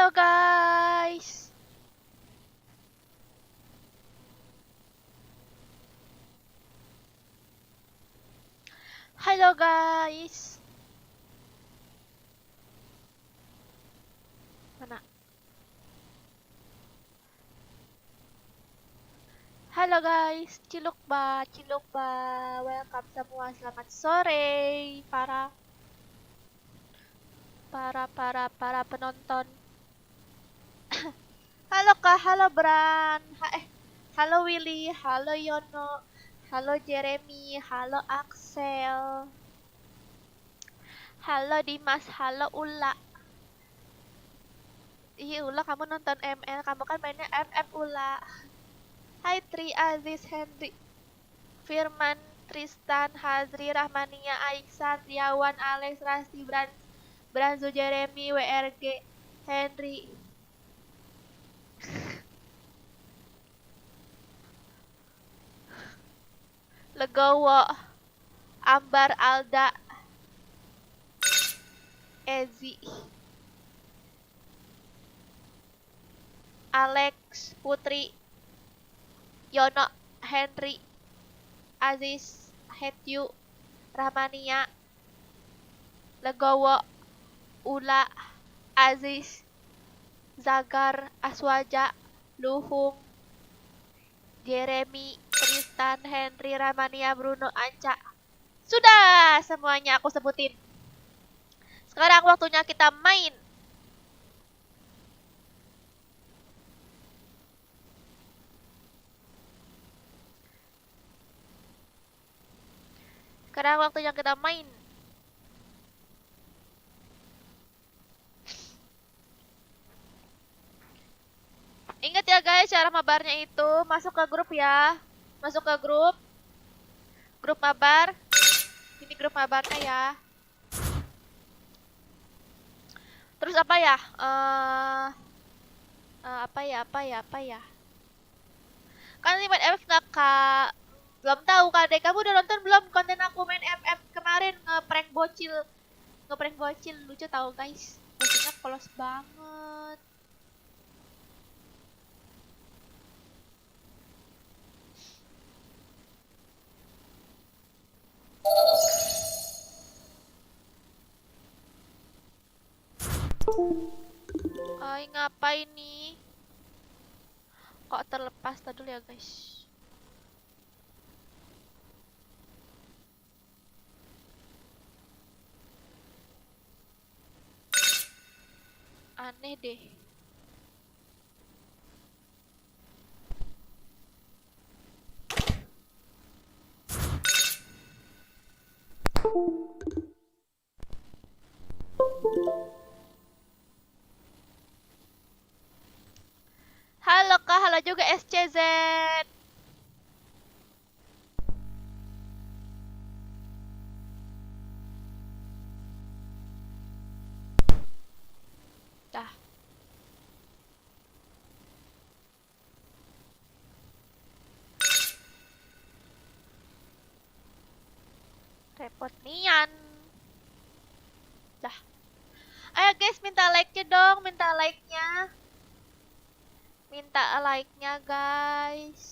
Halo guys. Halo guys. Mana? Halo guys, ciluk ba. Welcome semua. Selamat sore para penonton. Halo Kak, halo Bran. Halo Willy, halo Yono, halo Jeremy, halo Axel. Halo Dimas, halo Ula. Iya Ula, kamu nonton ML, kamu kan mainnya FF Ula. Hai Tri, Aziz, Henry, Firman, Tristan, Hazri, Rahmania, Aiksan, Riawan, Alex, Rasti, Branzo, Jeremy, WRG, Henry. Legowo, Ambar, Alda, Ezi, Alex, Putri, Yono, Henry, Aziz, Hetyu, Rahmania, Legowo, Ula, Aziz, Zagar, Aswaja, Luhung, Jeremy, Tristan, Henry, Ramania, Bruno, Anca. Sudah semuanya aku sebutin. Sekarang waktunya kita main. Sekarang waktunya kita main. Ingat ya guys, cara mabarnya itu masuk ke grup ya. Masuk ke grup. Grup mabar. Ini grup mabarnya ya. Terus apa ya? Apa ya? Kan ini main FF nggak kak? Belum tahu kak Dek. Kamu udah nonton belum konten aku main FF kemarin ngeprank bocil? Ngeprank bocil lucu tahu guys. Bocilnya polos banget. Ay, ngapain nih? Kok terlepas tadi dulu ya guys. Aneh deh. Halo kak, halo juga SCZ. Dah. Repot nian. Dah. Ayo guys, minta like-nya dong, minta like-nya. Minta like-nya guys.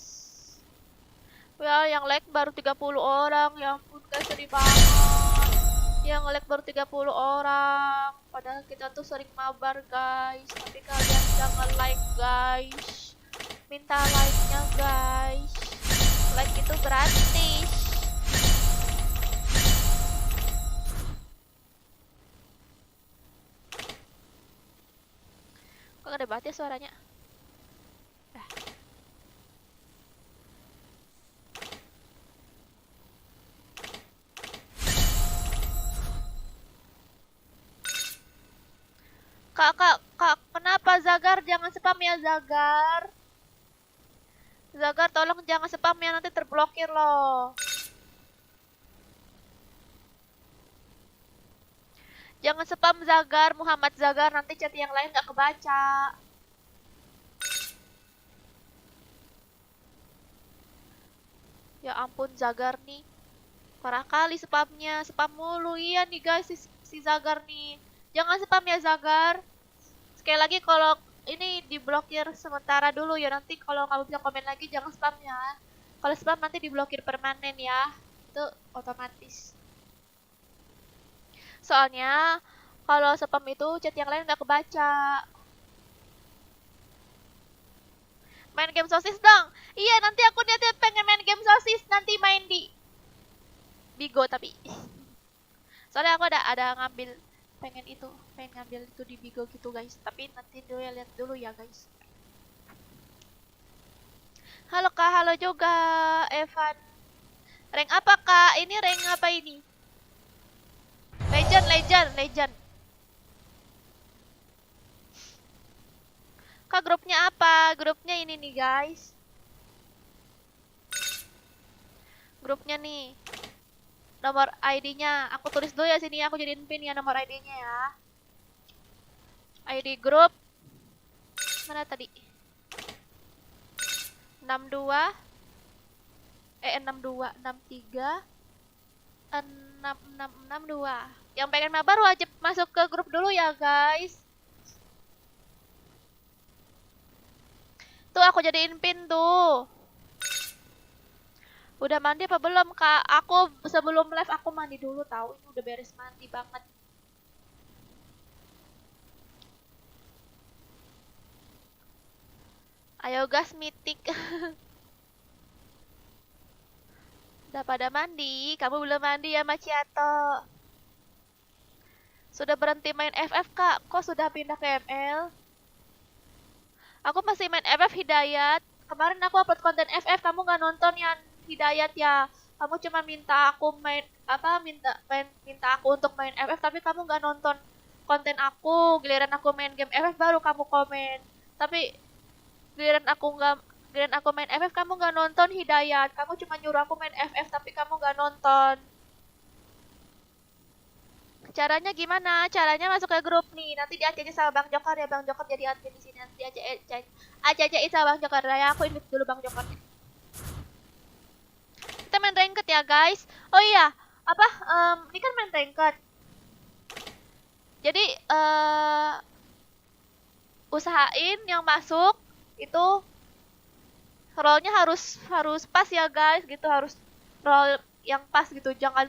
Well, yang like baru 30 orang. Ya ampun guys, sedih banget. Yang like baru 30 orang. Padahal kita tuh sering mabar guys. Tapi kalian jangan like guys. Minta like-nya guys. Like itu gratis. Kok gak ada banget ya suaranya? Kak, kenapa Zagar? Jangan spam ya Zagar. Zagar tolong jangan spam ya, nanti terblokir loh. Jangan spam Zagar, Muhammad Zagar, nanti chat yang lain gak kebaca. Ya ampun Zagar nih. Parah kali spamnya, spam mulu. Iya nih guys si Zagar nih. Jangan spam ya Zagar. Sekali lagi kalau ini diblokir sementara dulu ya, nanti kalau kamu bisa komen lagi jangan spam ya. Kalau spam nanti diblokir permanen ya. Itu otomatis. Soalnya kalau spam itu chat yang lain nggak kebaca. Main game sosis dong. Iya, nanti aku niatnya pengen main game sosis, nanti main di Bigo tapi. Soalnya aku ada ngambil pengen ngambil itu di Bigo gitu guys. Tapi nanti dulu ya, lihat dulu ya guys. Halo Kak, halo juga Evan. Rank apa Kak? Ini rank apa ini? Legend. Kak grupnya apa? Grupnya ini nih guys. Grupnya nih. Nomor ID-nya. Aku tulis dulu ya sini, aku jadiin pin ya nomor ID-nya ya. ID grup. Mana tadi? 62 62 63 6662. Yang pengen mabar wajib masuk ke grup dulu ya guys. Tuh aku jadiin pin tuh. Udah mandi apa belum Kak? Aku sebelum live aku mandi dulu tahu. Ini udah beres mandi banget. Ayo gas mitik. Udah pada mandi? Kamu belum mandi ya Maciato? Sudah berhenti main FF Kak? Kok sudah pindah ke ML? Aku masih main FF Hidayat. Kemarin aku upload konten FF, kamu nggak nonton yang Hidayat ya? Kamu cuma minta aku main minta aku untuk main FF, tapi kamu nggak nonton konten aku. Giliran aku main game FF baru kamu komen. Tapi giliran aku main FF kamu nggak nonton Hidayat. Kamu cuma nyuruh aku main FF tapi kamu nggak nonton. Caranya gimana? Caranya masuk ke grup nih. Nanti diajakin sama Bang Jokar ya. Bang Jokar jadi admin di sini. Nanti ajakin sama Bang Jokar. Ya, aku invite dulu Bang Jokar. Kita main ranked ya, guys. Oh iya, apa? Ini kan main ranked. Jadi usahain yang masuk itu role-nya harus pas ya, guys. Gitu harus role yang pas gitu. Jangan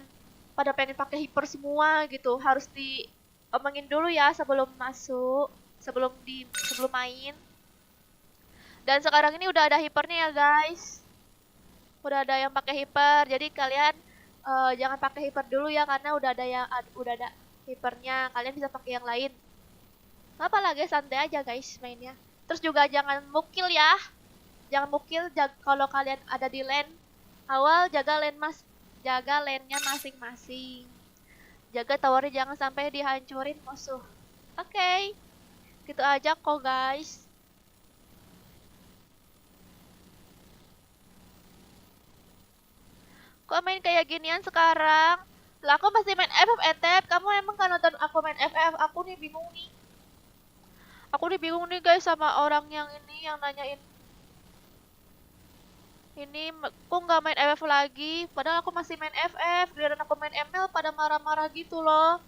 pada pengen pakai hyper semua gitu, harus diomongin dulu ya sebelum masuk, sebelum main. Dan sekarang ini udah ada hypernya ya guys, udah ada yang pakai hyper, jadi kalian jangan pakai hyper dulu ya karena udah ada hypernya, kalian bisa pakai yang lain. Apa lagi, santai aja guys mainnya. Terus juga jangan mukil ya, kalau kalian ada di lane awal jaga lane-nya masing-masing. Jaga towernya jangan sampai dihancurin musuh. Oke. Gitu aja kok guys. Kok main kayak ginian sekarang? Lah aku masih main FF etep. Kamu emang kan nonton aku main FF? Aku nih bingung nih. Guys sama orang yang ini yang nanyain. Ini aku nggak main FF lagi, padahal aku masih main FF. Giliran aku main ML pada marah-marah gitu loh.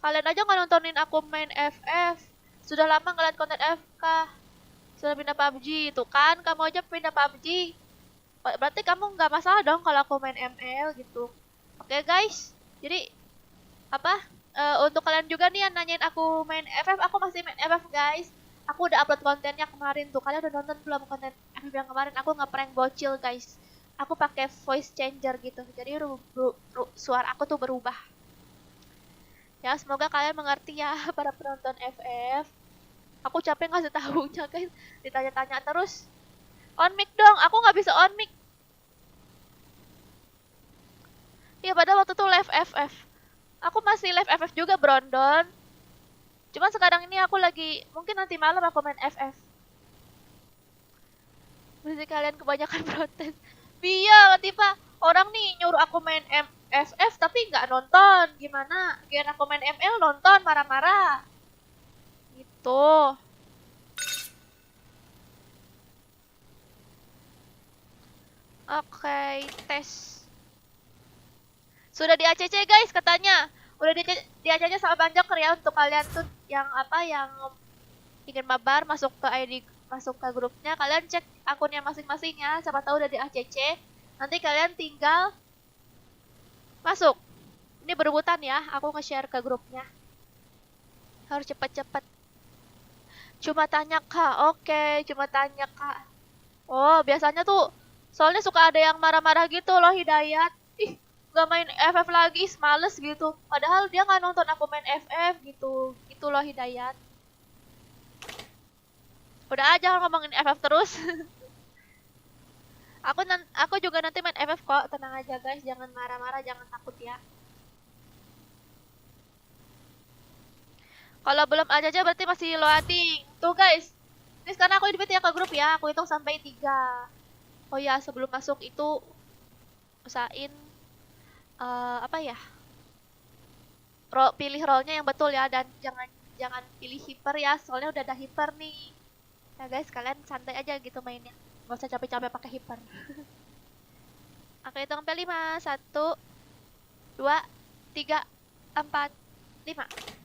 Kalian aja nggak nontonin aku main FF. Sudah lama ngeliat konten FK. Sudah pindah PUBG, itu kan kamu aja pindah PUBG. Berarti kamu nggak masalah dong kalau aku main ML gitu. Oke guys, jadi apa? Untuk kalian juga nih yang nanyain aku main FF, aku masih main FF guys. Aku udah upload kontennya kemarin tuh. Kalian udah nonton belum konten FF yang kemarin? Aku nge-prank bocil guys. Aku pakai voice changer gitu. Jadi suara aku tuh berubah. Ya, semoga kalian mengerti ya para penonton FF. Aku capek ngasih tahunya guys. Ditanya-tanya terus. On mic dong. Aku nggak bisa on mic. Iya, padahal waktu tuh live FF. Aku masih live FF juga, Brondon. Cuma sekarang ini aku lagi, mungkin nanti malam aku main FF. Berarti kalian kebanyakan protes. Iya, tiba orang nih nyuruh aku main FF tapi nggak nonton. Gimana? Biar aku main ML nonton, marah-marah. Gitu. Oke, tes. Sudah di ACC guys katanya. Udah di ACC sama Bang Joker ya untuk kalian tuh yang apa yang ingin mabar, masuk ke ID, masuk ke grupnya, kalian cek akunnya masing-masing ya, siapa tahu udah di ACC. Nanti kalian tinggal masuk. Ini berebutan ya, aku nge-share ke grupnya. Harus cepet-cepet. Cuma tanya kak, oke, cuma tanya kak. Oh, biasanya tuh, soalnya suka ada yang marah-marah gitu loh, Hidayat. Ih, gak main FF lagi, males gitu. Padahal dia nggak nonton aku main FF gitu. Gitu loh, Hidayat. Udah aja ngomongin FF terus. aku juga nanti main FF kok, tenang aja guys, jangan marah-marah, jangan takut ya. Kalau belum aja berarti masih loading. Tuh guys, ini sekarang aku invite ya ke grup ya, aku hitung sampai 3. Oh ya, sebelum masuk itu usahain apa ya? Pilih role-nya yang betul ya, dan jangan pilih hiper ya, soalnya udah ada hiper nih. Ya guys, kalian santai aja gitu mainnya. Gak usah capek-capek pakai hiper. Aku hitung sampai 5. 1 2 3 4 5.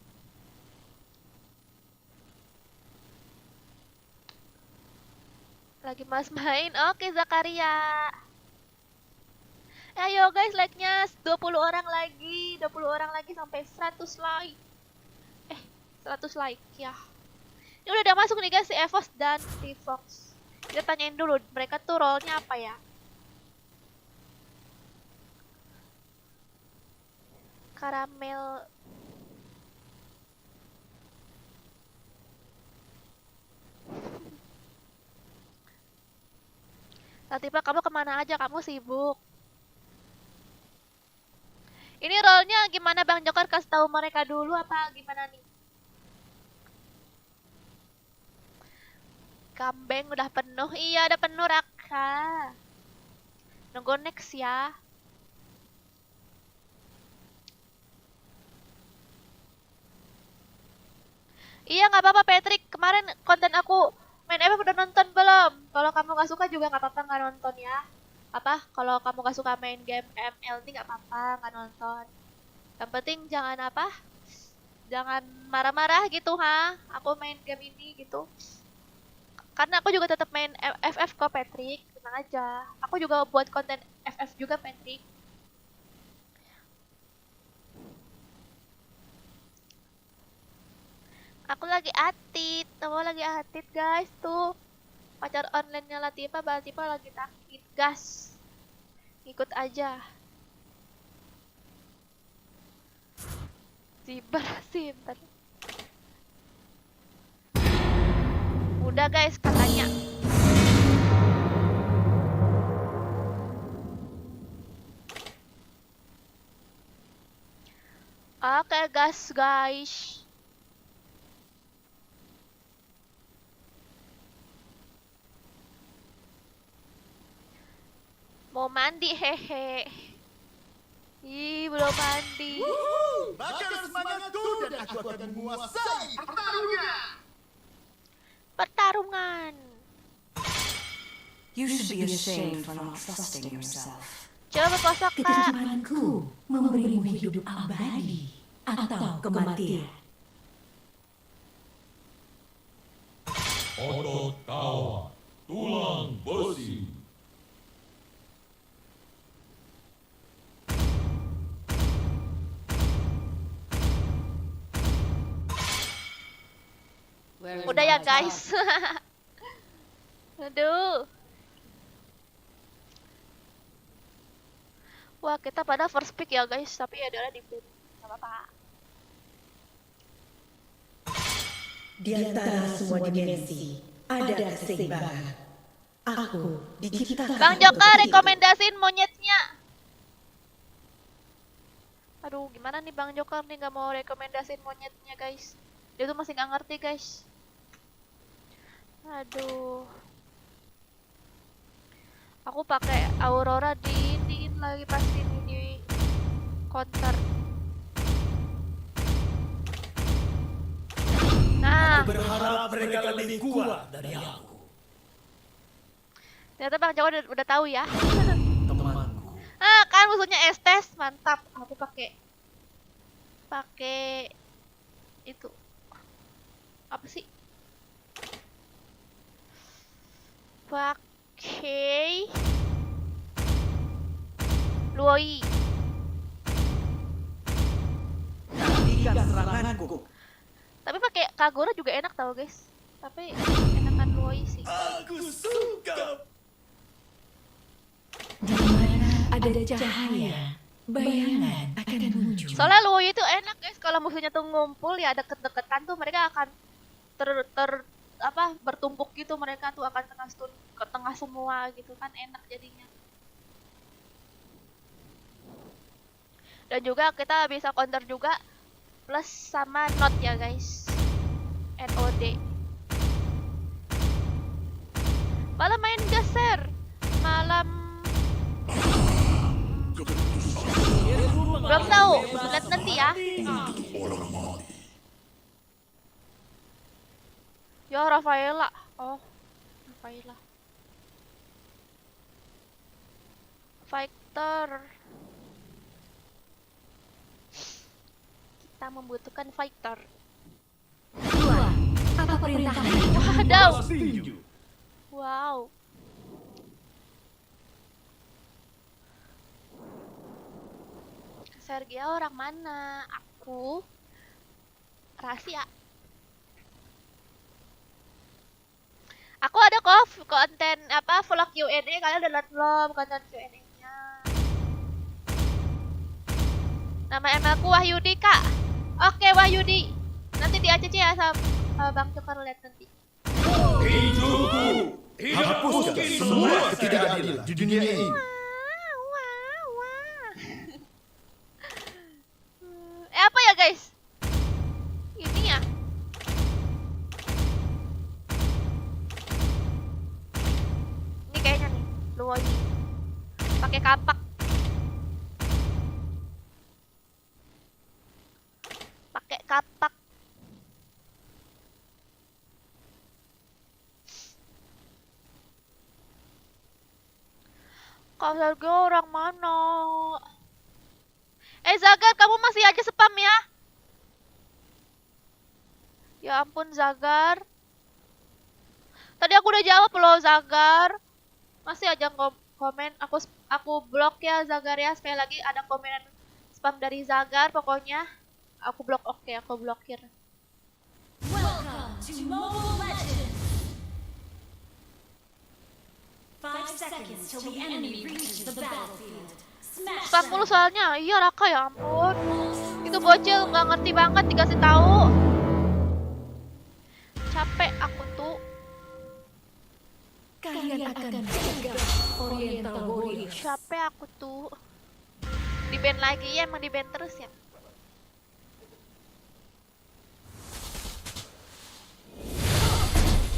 Lagi mas main. Oke, Zakaria. Ayo guys, like-nya 20 orang lagi. 20 orang lagi sampai 100 like. 100 like ya. Ini udah masuk nih guys si Evos dan si Fox. Kita tanyain dulu mereka tuh role-nya apa ya. Karamel. Tiba kamu kemana aja? Kamu sibuk. Ini role-nya gimana Bang Joker? Kasih tahu mereka dulu apa gimana nih? Kambing udah penuh. Iya, udah penuh Raka. Nunggu next ya. Iya, nggak apa-apa Patrick. Kemarin konten aku main FF udah nonton belum? Kalau kamu nggak suka juga nggak apa-apa nggak nonton ya. Apa? Kalau kamu nggak suka main game ML ini nggak apa-apa nggak nonton. Yang penting jangan apa? Jangan marah-marah gitu ha. Aku main game ini gitu. Karena aku juga tetap main FF kok Patrick. Tenang aja. Aku juga buat konten FF juga Patrick. Aku lagi atit, kamu lagi atit guys tuh. Pacar online-nya Latifa lagi takit gas. Ikut aja. Siber, siber. Udah guys katanya. Oke guys. Mau mandi hehe. Ih, belum mandi. Bakal semangatku dan aku akan menguasai Pertarungan. You should be ashamed for not trusting yourself. Coba kosok kak. Ketidakmampuanku memberimu hidup abadi atau kematian. otot kawat, tulang besi. Udah ya guys. Aduh. Wah, kita pada first pick ya guys, tapi ya adalah di pin. Sama apa? Di antara semua dimensi ada keseimbangan. Aku diciptakan. Bang Joker rekomendasiin monyetnya. Aduh, gimana nih Bang Joker nih nggak mau rekomendasiin monyetnya guys. Dia tuh masih nggak ngerti guys. Aduh. Aku pakai Aurora diin lagi pasti nih di counter. Nah, Berharap mereka lebih kuat dari aku. ternyata Bang Joker udah tahu ya. Temanku. Ah, kan musuhnya Estes, mantap. Aku pakai itu. Apa sih? pakai Luoi. Hentikan seranganku. Tapi pakai Kagura juga enak tau guys. Tapi enakan Luoi sih. Aku suka. Di mana ada cahaya, bayangan akan muncul. Soalnya Luoi itu enak guys. Kalau musuhnya tuh ngumpul ya deket-deketan tuh mereka akan bertumpuk gitu, mereka tuh akan kena stun ke tengah semua gitu kan, enak jadinya. Dan juga kita bisa counter juga plus sama not ya guys. NOD. Malam main geser. Malam belum tahu, lihat nanti ya. Ya Rafaela. Oh, Rafaela. Fighter. Kita membutuhkan fighter. Tuan, apa perintahnya? Wadaw. Setuju. Wow. Sergio orang mana? Aku rahasia. Aku ada kok konten vlog Q&A, kalian udah lihat belum konten Q&A-nya? Nama emailku Wahyudi kak. Oke Wahyudi, nanti di ACC ya sama Bang Cokar, lihat nanti. Hidupku. Hapuskan semua ketidakadilan di dunia ini. Apa ya guys? Ini ya. Ini kayaknya nih, Luoi. Pakai kapak. Pakai kapak. Kak Sergio orang mana? Zagar, kamu masih aja spam ya? Ya ampun Zagar. Tadi aku udah jawab loh Zagar. Masih aja komen. Aku blok ya Zagar ya. Sekali lagi ada komen spam dari Zagar pokoknya. Aku blok, oke, aku blokir. Welcome to Mobile Legends! 5 seconds till the enemy reaches the battlefield. Smash 40 them! soalnya. Iya Raka ya ampun. Itu bocil nggak ngerti banget dikasih tahu. Capek aku tuh. Kalian akan jaga Oriental Warriors. Capek aku tuh. Di band lagi ya, emang di band terus ya.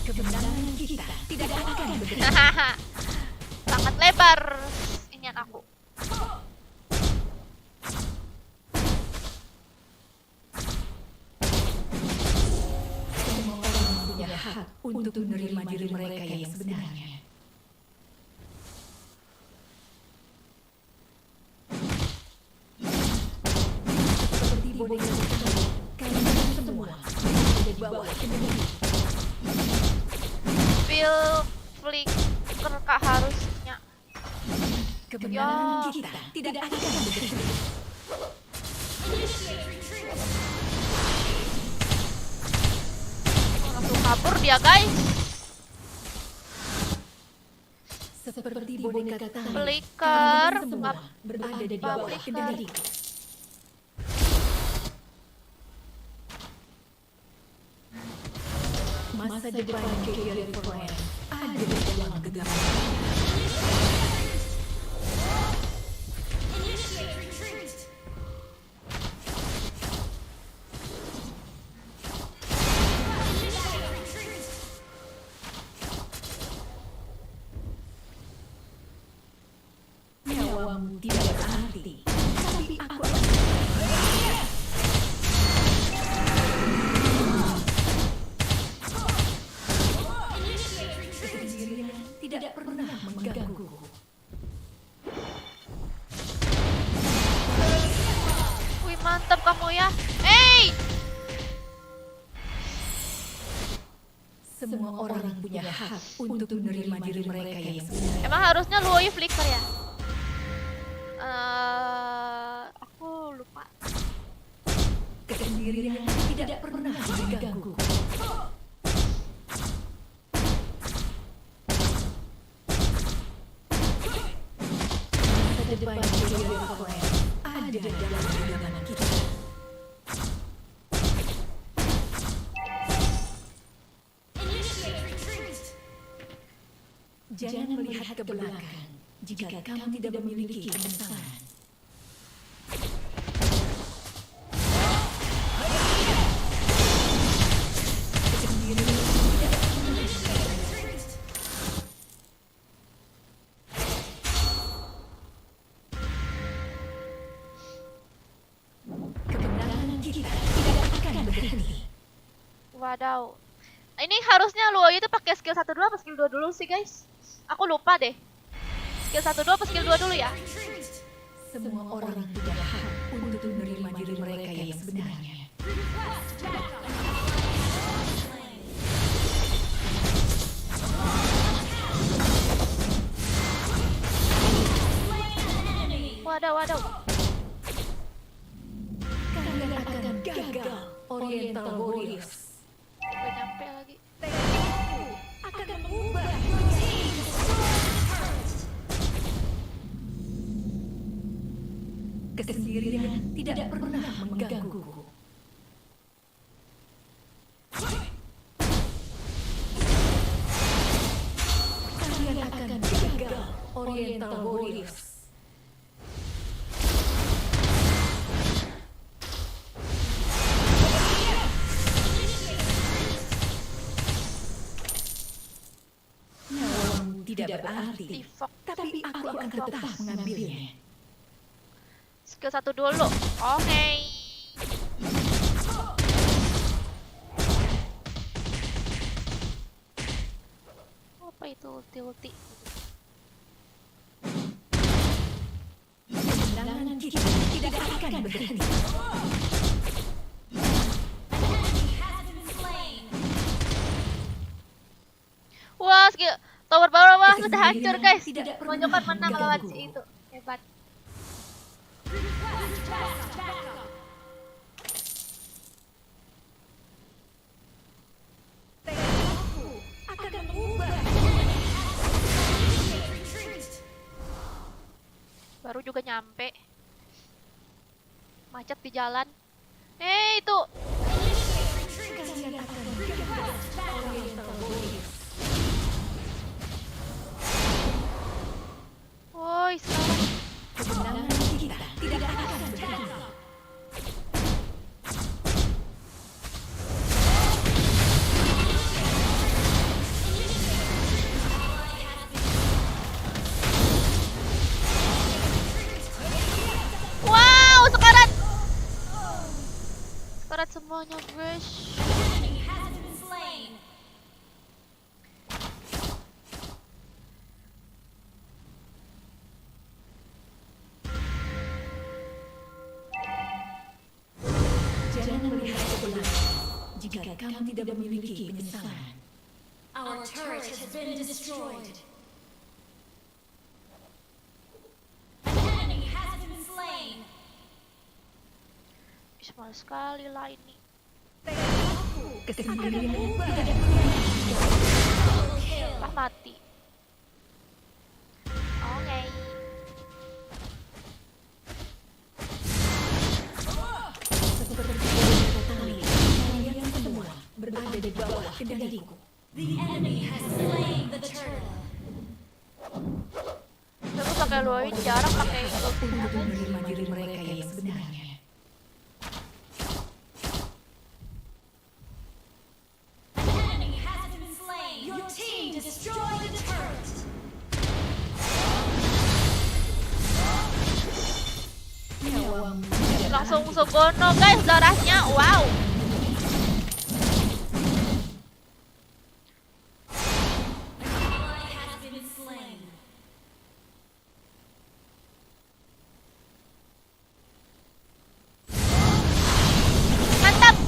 Kemenangan kita tidak akan berhenti. Sangat lebar inian aku. Semua orang punya hak untuk menerima diri mereka yang sebenarnya. Seperti boneka kecil, kalian semua ada di bawah kendali. Feel flicker kak harusnya. Kemenangan kita tidak akan berhenti. Langsung kabur dia guys. Seperti boneka tali, Flicker. kalian semua berada di bawah Flicker. kendali. Masa depan Kalian Forever ada di dalam genggaman. Nyawamu tidak berarti, tapi aku akan kesendirian tidak pernah mengganggu. Wih mantap kamu ya. Hey! Semua orang punya hak untuk menerima diri mereka yang sebenarnya. Emang harusnya Luoyi flicker ya? Aku lupa. Kesendirian tidak pernah mengganggu. Masa depan Warrior Clan ada dalam genggaman kita. Initiate retreat. Jangan melihat ke belakang jika kamu tidak memiliki penyesalan. Kesendirian tidak kebenaran kita tidak akan berhenti. Wadaw. Ini harusnya Luoyi itu pakai skill 1 dulu apa skill 2 dulu sih, guys? Aku lupa deh. Skill 1 dulu apa skill 2 dulu ya? Semua orang punya hak untuk menerima diri mereka yang sebenarnya. Wadaw, wadaw. Kalian akan gagal, Oriental Warriors. Gue nyampe lagi. Akan mengubah kesendirian tidak pernah menggangguku. Kalian akan gagal, Oriental Warriors. Nyawamu tidak berarti, Tifok. tapi aku akan tetap mengambilnya. Skill 1 dulu. Oke. Apa itu ulti-ulti? Kemenangan kita tidak akan berhenti. Has been slain. Wah, skill tower bawah sudah Kesendirian hancur, guys. tidak pernah Menunjukkan menang lawan mengganggu. si itu. Hebat. Akan mengubah Baru juga nyampe. Macet di jalan. Itu. kalian akan gagal, Oriental Warriors. Woi, sekarang. Kemenangan kita tidak akan berhenti. Wow, sekarat. Sekarat semuanya, guys. Enemy has been slain. Jangan melihat ke belakang jika kamu tidak memiliki penyesalan. Our turret has been destroyed. Enemy has been slain. Small sekali lah ini. Kesendirian tidak Double kill. Lah mati. Oke. seperti kali kalian semua berada di bawah kendaliku. The enemy has slain the turtle. Terus pakai Luoyi jarang pakai ulti. Untuk menerima diri mereka yang sebenarnya. Enemy has been slain. Your team destroyed the turret. Nyawamu Langsung Sugono, guys, darahnya. Wow. An ally has been slain. Mantap.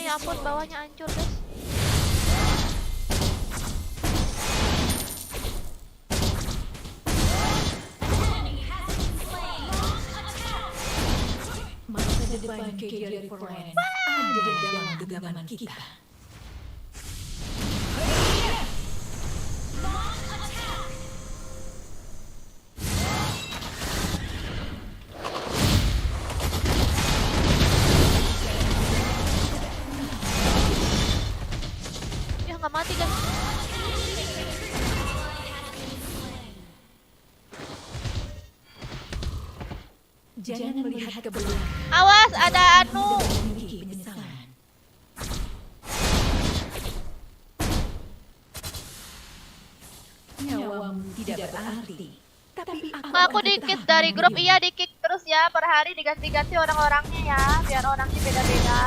ya ampun, bawahnya hancur guys. Masa depan KGL Foreign ada dalam genggaman kita. Ya nggak mati guys. Jangan melihat ke belakang. Awas, ada anu. Memiliki penyesalan. Nyawamu tidak berarti. Tapi Aku di-kick dari grup, iya di-kick terus ya. Per hari diganti-ganti orang-orangnya ya, biar orangnya beda-beda.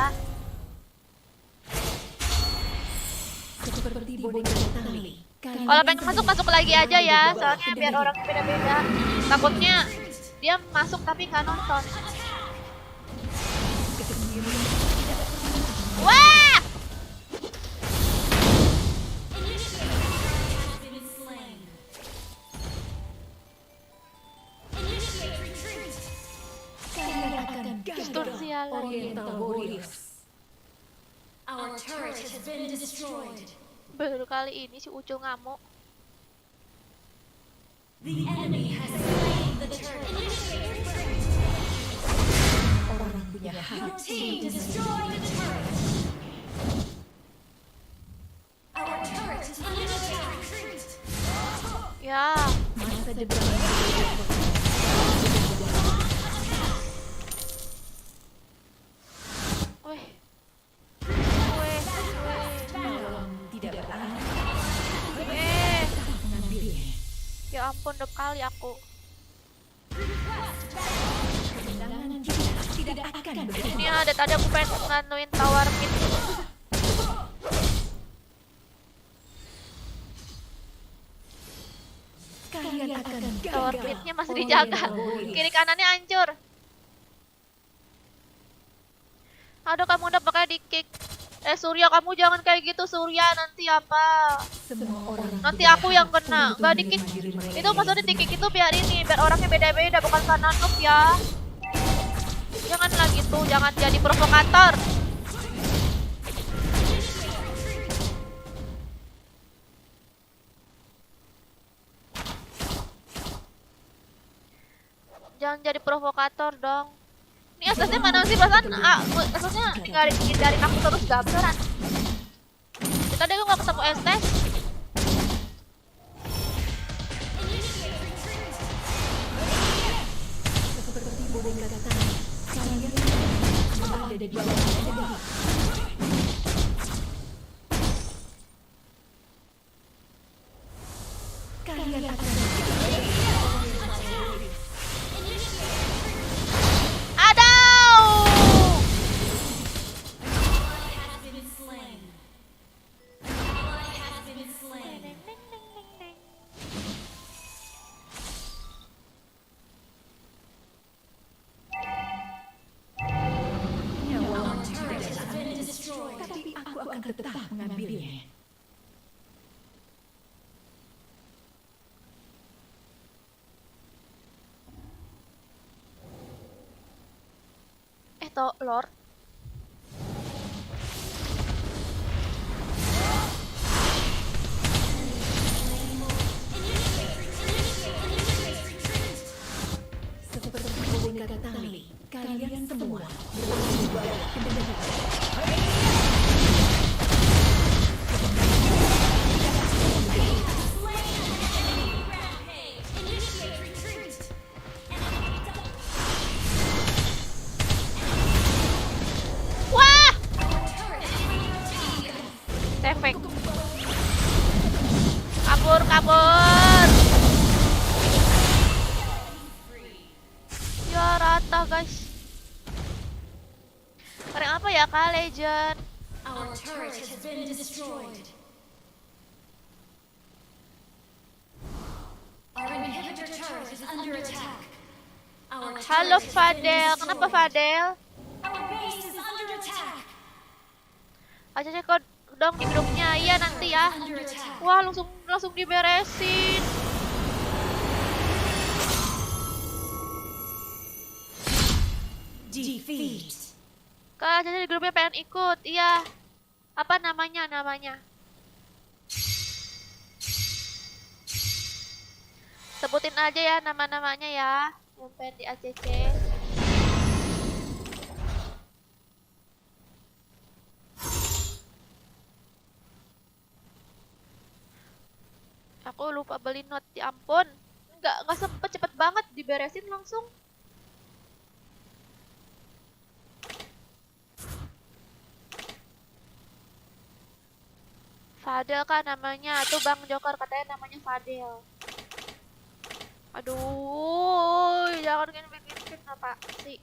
Seperti boneka tali. Kalau pengen masuk, masuk lagi aja ya. Soalnya biar orangnya beda-beda. Takutnya dia masuk tapi nggak nonton. Wah! Kalian akan Gestur gagal. sialan. Oriental Warriors. Our turret has been destroyed. Baru kali ini si Ucu ngamuk. The enemy has slain the turret. Orang punya Your hak. team destroyed the turret. Our turret is under attack. Ya, Masa depan. weh. Weh, weh. Nyawamu tidak berarti. Mengambilnya. Ya ampun, dep kali aku. Kemenangan kita tidak akan berakhir. Ini ada tadi aku pengen nganuin tower mid. Kalian akan Tower gagal. midnya masih dijaga. Kiri kanannya hancur. Aduh, kamu udah pakai di kick. Surya, kamu jangan kayak gitu Surya, nanti apa? Semua orang Nanti aku yang kena. Gak di kick. Itu maksudnya di kick itu biar ini, biar orangnya beda-beda, bukan karena noob ya. Janganlah gitu, jangan jadi provokator. Jangan jadi provokator dong. Ini asasnya mana sih pasan? Asasnya hindarin aku terus gak beneran. Tadi aku gak ketemu Estes. seperti boneka tali. Kalian berada di bawah kendali. Kalian akan Aduh! Has been slain. Ally has been slain. nyawamu Our turret tidak has been destroyed. tapi aku akan tetap mengambilnya. Toh, Lord. Seperti boneka tali. Kalian semua berada di bawah kendali. Wah! Efek. Kabur, kabur. Ya rata guys. Rank apa ya Kak Legend? Our turret has been destroyed. Our inhibitor turret is under attack. Our Halo turret has been Fadel, destroyed. kenapa Fadel? Our base is under attack. ACC kok dong di grupnya. Iya nanti ya. Under attack. Wah, langsung diberesin. Defeat. Kak, jadi di grupnya pengen ikut. Iya. Apa namanya? Sebutin aja ya nama-namanya ya. Yang pengen di ACC. Aku lupa beli note, ya ampun. Nggak sempet, cepet banget diberesin langsung. Fadel kan namanya, tuh Bang Joker katanya namanya Fadel. Aduh, jangan bikin apa sih?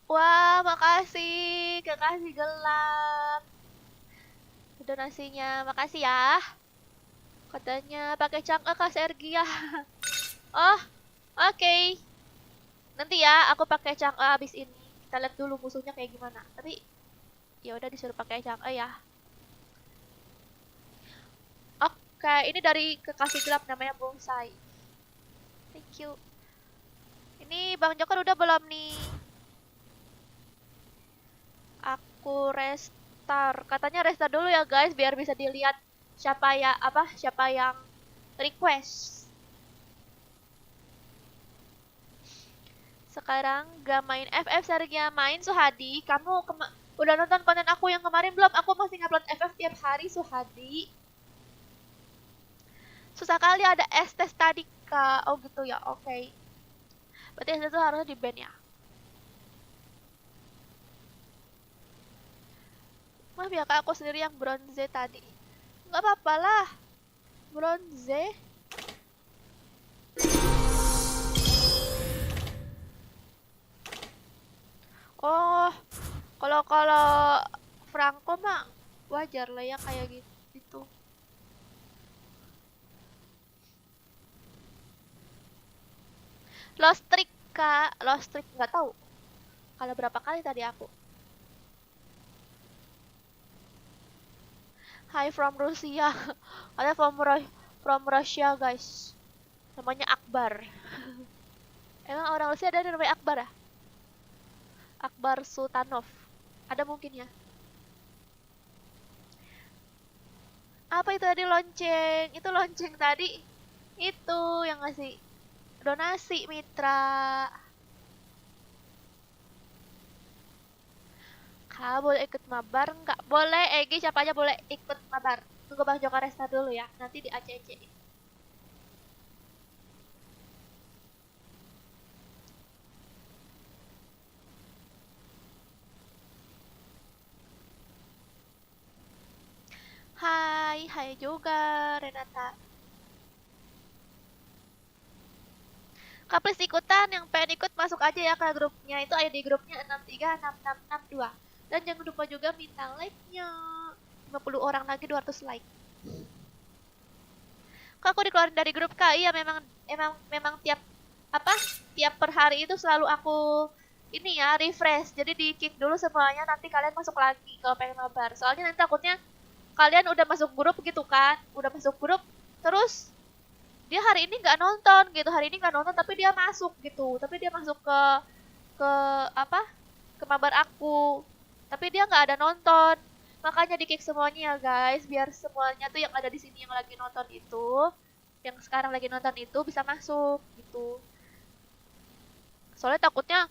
Wah, makasih, kekasih gelap. Donasinya, makasih ya. Katanya pakai Chang'e Kak Sergia. Oh, oke. Nanti ya aku pakai Chang'e abis ini. Kita lihat dulu musuhnya kayak gimana. Tapi ya udah disuruh pakai Chang'e ya. Oke, ini dari kekasih gelap namanya Bonsai. Thank you. Ini Bang Joker udah belum nih? Aku restart. Katanya restart dulu ya guys biar bisa dilihat siapa yang request. Sekarang gak main FF Sergia, main Suhadi. Kamu udah nonton konten aku yang kemarin belum? Aku masih ngupload FF tiap hari Suhadi. Susah kali ada estes tadi kak. Oh gitu ya, oke. Berarti estes itu harusnya di ban ya. Maaf ya kak, aku sendiri yang bronze tadi. Nggak apa-apa lah. Bronze. Oh, kalau Franco mah wajar lah ya kayak gitu. Lost streak kak, lost streak nggak tahu. Kalau berapa kali tadi aku. Hi from Rusia. Ada from Russia guys. Namanya Akbar. Emang orang Rusia ada yang namanya Akbar ya? Akbar Sultanov. Ada mungkin ya. Apa itu tadi lonceng? Itu lonceng tadi. Itu yang ngasih donasi mitra. Kak boleh ikut mabar nggak? Boleh, Egi siapa aja boleh ikut mabar. Tunggu Bang Joko restart dulu ya. Nanti di ACC. Hai juga Renata. Kak please ikutan, yang pengen ikut masuk aja ya ke grupnya. Itu ID grupnya 6366662. Dan jangan lupa juga minta like-nya. 50 orang lagi 200 like. Kak aku dikeluarin dari grup Kak. Iya memang tiap per hari itu selalu aku ini ya refresh. Jadi di kick dulu semuanya, nanti kalian masuk lagi kalau pengen mabar. Soalnya nanti takutnya kalian udah masuk grup gitu kan, udah masuk grup terus dia hari ini nggak nonton gitu, tapi dia masuk gitu, tapi dia masuk ke mabar aku, tapi dia nggak ada nonton. Makanya di kick semuanya ya guys, biar semuanya tuh yang ada di sini yang lagi nonton itu, yang sekarang lagi nonton itu bisa masuk gitu. Soalnya takutnya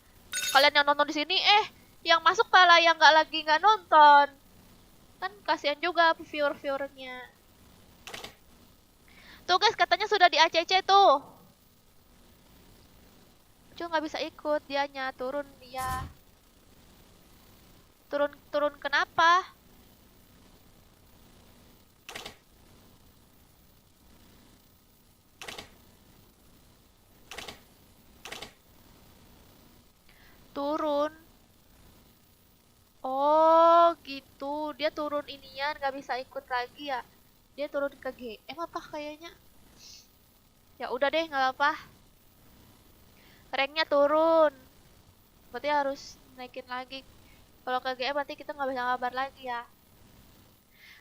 kalian yang nonton di sini yang masuk malah yang nggak nonton. Kan kasihan juga viewer-viewernya. Tuh guys, katanya sudah di ACC tuh. Cuma nggak bisa ikut dianya, turun dia. Turun kenapa? Turun. Oh, gitu. dia turun inian, nggak bisa ikut lagi ya. Dia turun ke GM apa kayaknya. Ya udah deh, nggak apa. Ranknya turun. Berarti harus naikin lagi. Kalau ke GM berarti kita nggak bisa ngabar lagi ya.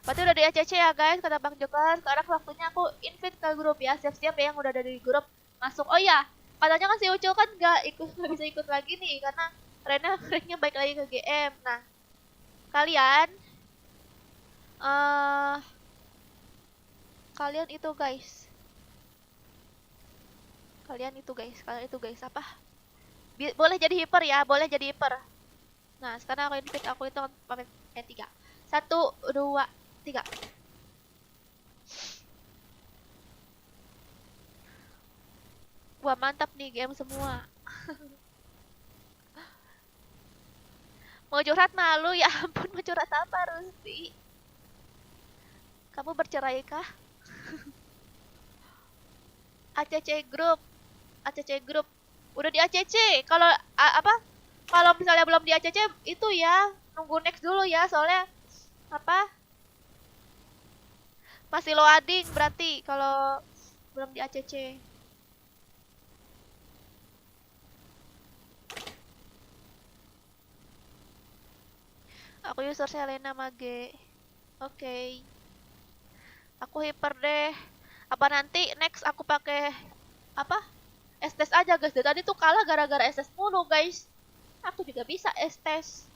Berarti udah di ACC ya guys, kata Bang Joker. Sekarang waktunya aku invite ke grup ya. Siap-siap ya yang udah ada di grup masuk. Oh iya, katanya kan si Ucil kan nggak bisa ikut lagi nih karena ranknya baik lagi ke GM. Nah, kalian kalian itu guys. Kalian itu guys apa? Boleh jadi hiper ya, boleh jadi hiper. Nah, sekarang aku invite, aku itu pamit 3. 1 2 3. Wah, mantap nih game semua. Mau curhat malu ya ampun, mau curhat apa Rusti? Kamu bercerai kah? ACC grup. ACC grup. Udah di ACC. Kalau apa? Kalau misalnya belum di ACC itu ya nunggu next dulu ya, soalnya apa? Masih loading berarti kalau belum di ACC. Aku user Selena Mage. Oke. Aku hyper deh. Apa nanti next aku pakai apa? S-test aja guys. Dari tadi tuh kalah gara-gara S-test mulu guys. Aku juga bisa S-test.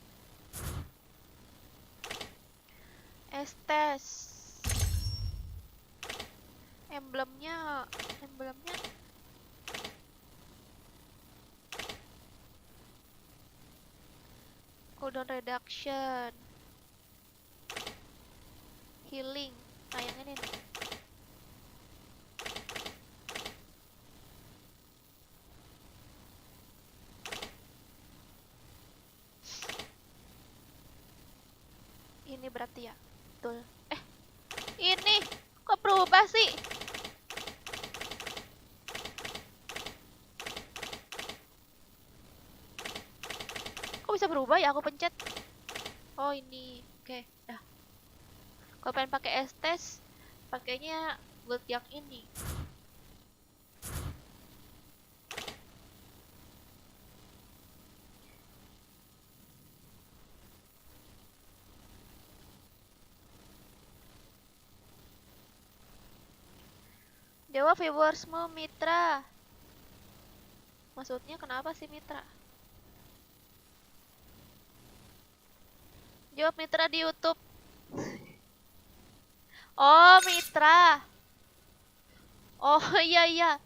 S-test. Emblemnya cooldown reduction, healing. Nah yang ini nih. Ini berarti ya, betul. Ini kok berubah sih? Kok bisa berubah ya? Aku pencet. Oh ini, oke, dah. Kalau pengen pakai S-test, pakainya build yang ini. Jawab viewersmu Mitra. Maksudnya kenapa sih Mitra? Jawab Mitra di YouTube. Oh, Mitra. Oh, iya.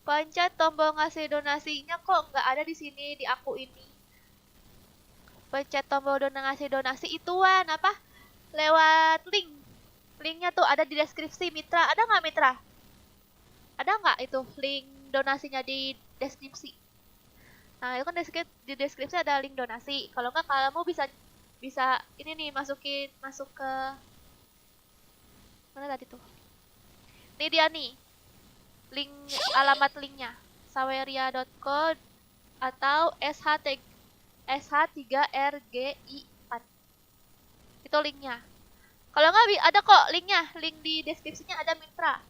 Pencet tombol ngasih donasinya kok nggak ada di sini di aku ini. Pencet tombol ngasih donasi ituan apa? Lewat link. Linknya tuh ada di deskripsi Mitra. Ada nggak Mitra? Ada nggak itu link donasinya di deskripsi? Nah, itu kan di deskripsi ada link donasi. Kalau nggak kamu bisa ini nih masuk ke mana tadi tuh? Ini dia nih. Link alamat linknya saweria.co atau sh3rgi4. Itu linknya. Kalau nggak ada kok linknya, link di deskripsinya ada Mitra.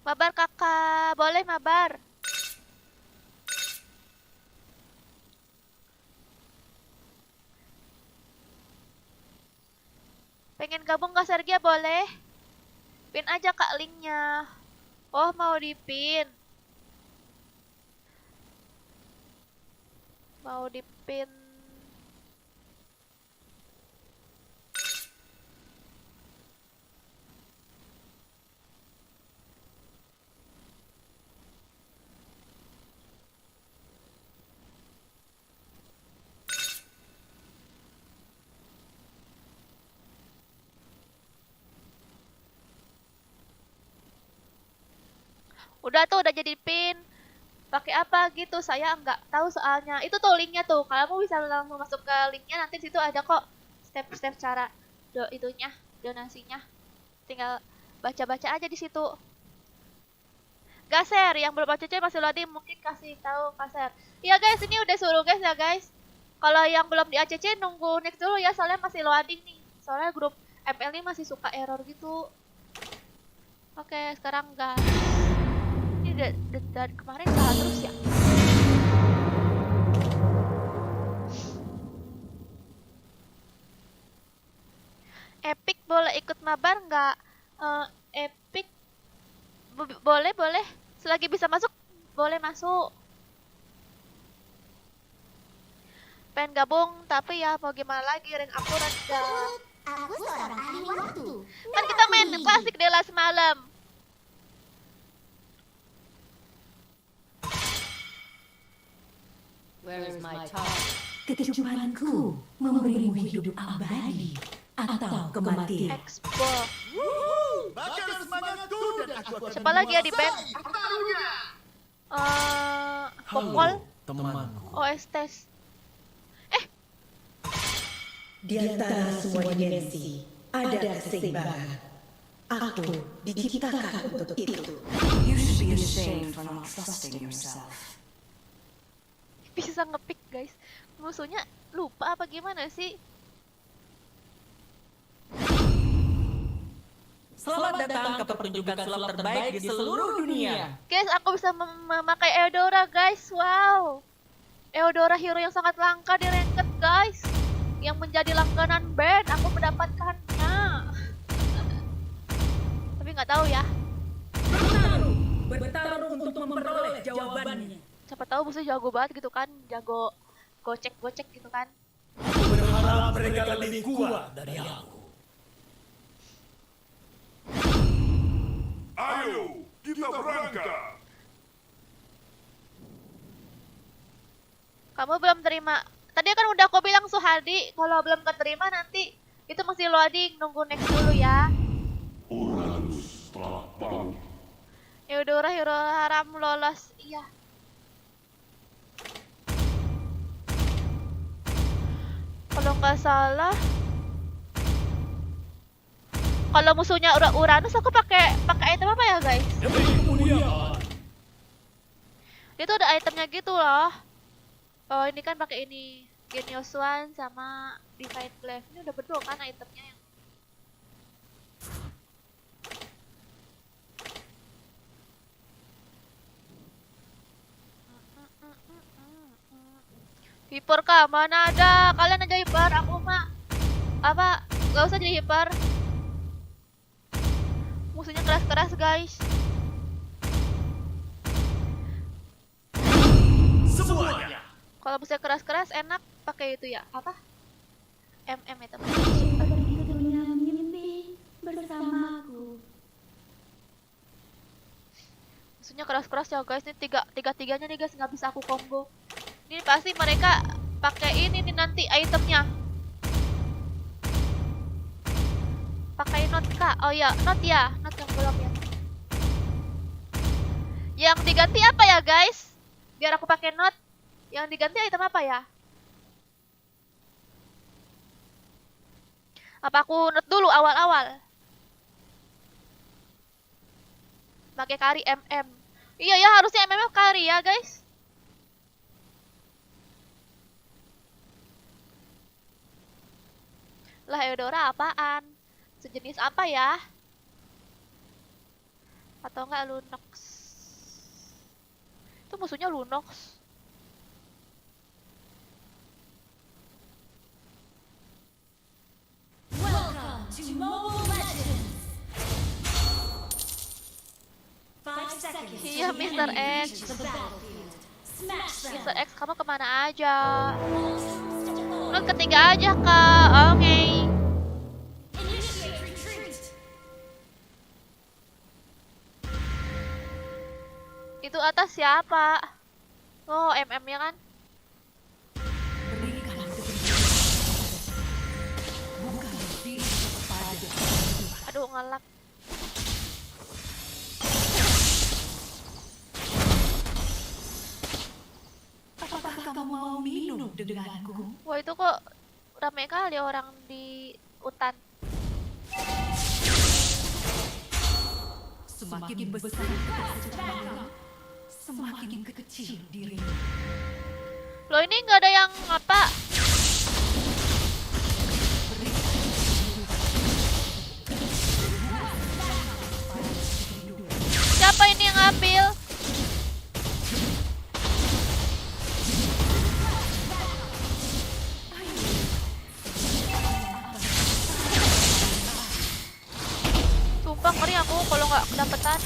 Mabar kakak, boleh mabar. Pengen gabung ke Sergia boleh. Pin aja kak linknya. Oh mau dipin. Mau dipin. Udah tuh udah jadi pin. Pakai apa gitu? Saya nggak tahu soalnya. Itu tuh linknya tuh. Kamu bisa langsung masuk ke linknya. Nanti situ ada kok step-step cara donasinya. Tinggal baca-baca aja di situ. Gaser yang belum ACC masih loading mungkin kasih tahu Gaser. Iya guys, ini udah suruh guys ya guys. Kalau yang belum di ACC nunggu next dulu ya, soalnya masih loading nih. Soalnya grup ML ini masih suka error gitu. Oke, sekarang gas. Ini dari kemarin salah terus ya. Epic boleh ikut mabar nggak? Epic boleh boleh. Selagi bisa masuk boleh masuk. Pengen gabung tapi ya mau gimana lagi, rank aku rendah. Aku seorang ahli waktu. Kan kita main klasik Dela semalam. Where is my top? Kecupanku memberimu hidup abadi atau kematian. Expo. Bakal semangatku dan aku akan Siapa lagi ya di band? menguasai. Popol, temanku. OSTs. Di antara semua dimensi ada keseimbangan. Aku diciptakan untuk itu. You should be ashamed for not trusting yourself. Bisa ngepick guys. Musuhnya lupa apa gimana sih? Selamat datang ke pertunjukan sulap terbaik di seluruh dunia. Guys, aku bisa memakai Eudora guys. Wow. Eudora hero yang sangat langka di ranked guys. Yang menjadi langganan band, aku mendapatkannya. Tapi nggak tahu ya. Bertarung untuk memperoleh jawabannya. Siapa tahu musuhnya jago banget gitu kan, jago gocek-gocek gitu kan. Aku berharap mereka lebih kuat dari aku. Ayo, kita berangkat. Kamu belum terima. Tadi kan udah aku bilang Suhardi, kalau belum keterima nanti itu masih loading, nunggu next dulu ya. Uranus telah bangun. Eudora hero haram lolos. Iya. Kalau nggak salah, kalau musuhnya Uranus aku pakai item apa ya guys? Dia tuh ada itemnya gitu loh. Oh ini kan pakai ini Genius One sama Divine Glaive. Ini udah betul kan itemnya yang Hyper kah? Mana ada? Kalian aja hyper, aku mah apa? Gak usah jadi hyper. Musuhnya keras-keras guys. Semuanya. Kalau musuhnya keras-keras enak pakai itu ya. Apa? MM itu. Dunia mimpi bersamaku. Musuhnya keras-keras ya guys. Ini tiga-tiganya nih guys, nggak bisa aku combo. Ini pasti mereka pakai ini nih nanti itemnya. Pakai not kah? Oh ya, not ya. Not yang belum ya. Yang diganti apa ya guys? Biar aku pakai not. Yang diganti item apa ya? Apa aku not dulu awal-awal? Pakai kari MM. Iya ya, harusnya MM kari ya guys. Lah Eudora apaan? Sejenis apa ya? Atau enggak Lunox? Itu musuhnya Lunox. Welcome to Mobile Legends. 5 seconds. Iya, till the Mr. enemy X. reaches the battlefield. Smash them. Mr. X, kamu kemana aja? Not ketiga aja kak. Oke. Initiate retreat. Itu atas siapa? Oh, MM ya kan? Berikan kebenaran. Bukan diri kepada Aduh, ngelak. apakah kamu mau minum denganku? Wah, itu kok rame kali orang di hutan. Semakin besar kecemasan, semakin kecil dirimu. Loh ini nggak ada yang apa? Siapa ini yang ngambil? Sumpah ngeri aku kalau nggak kedapetan.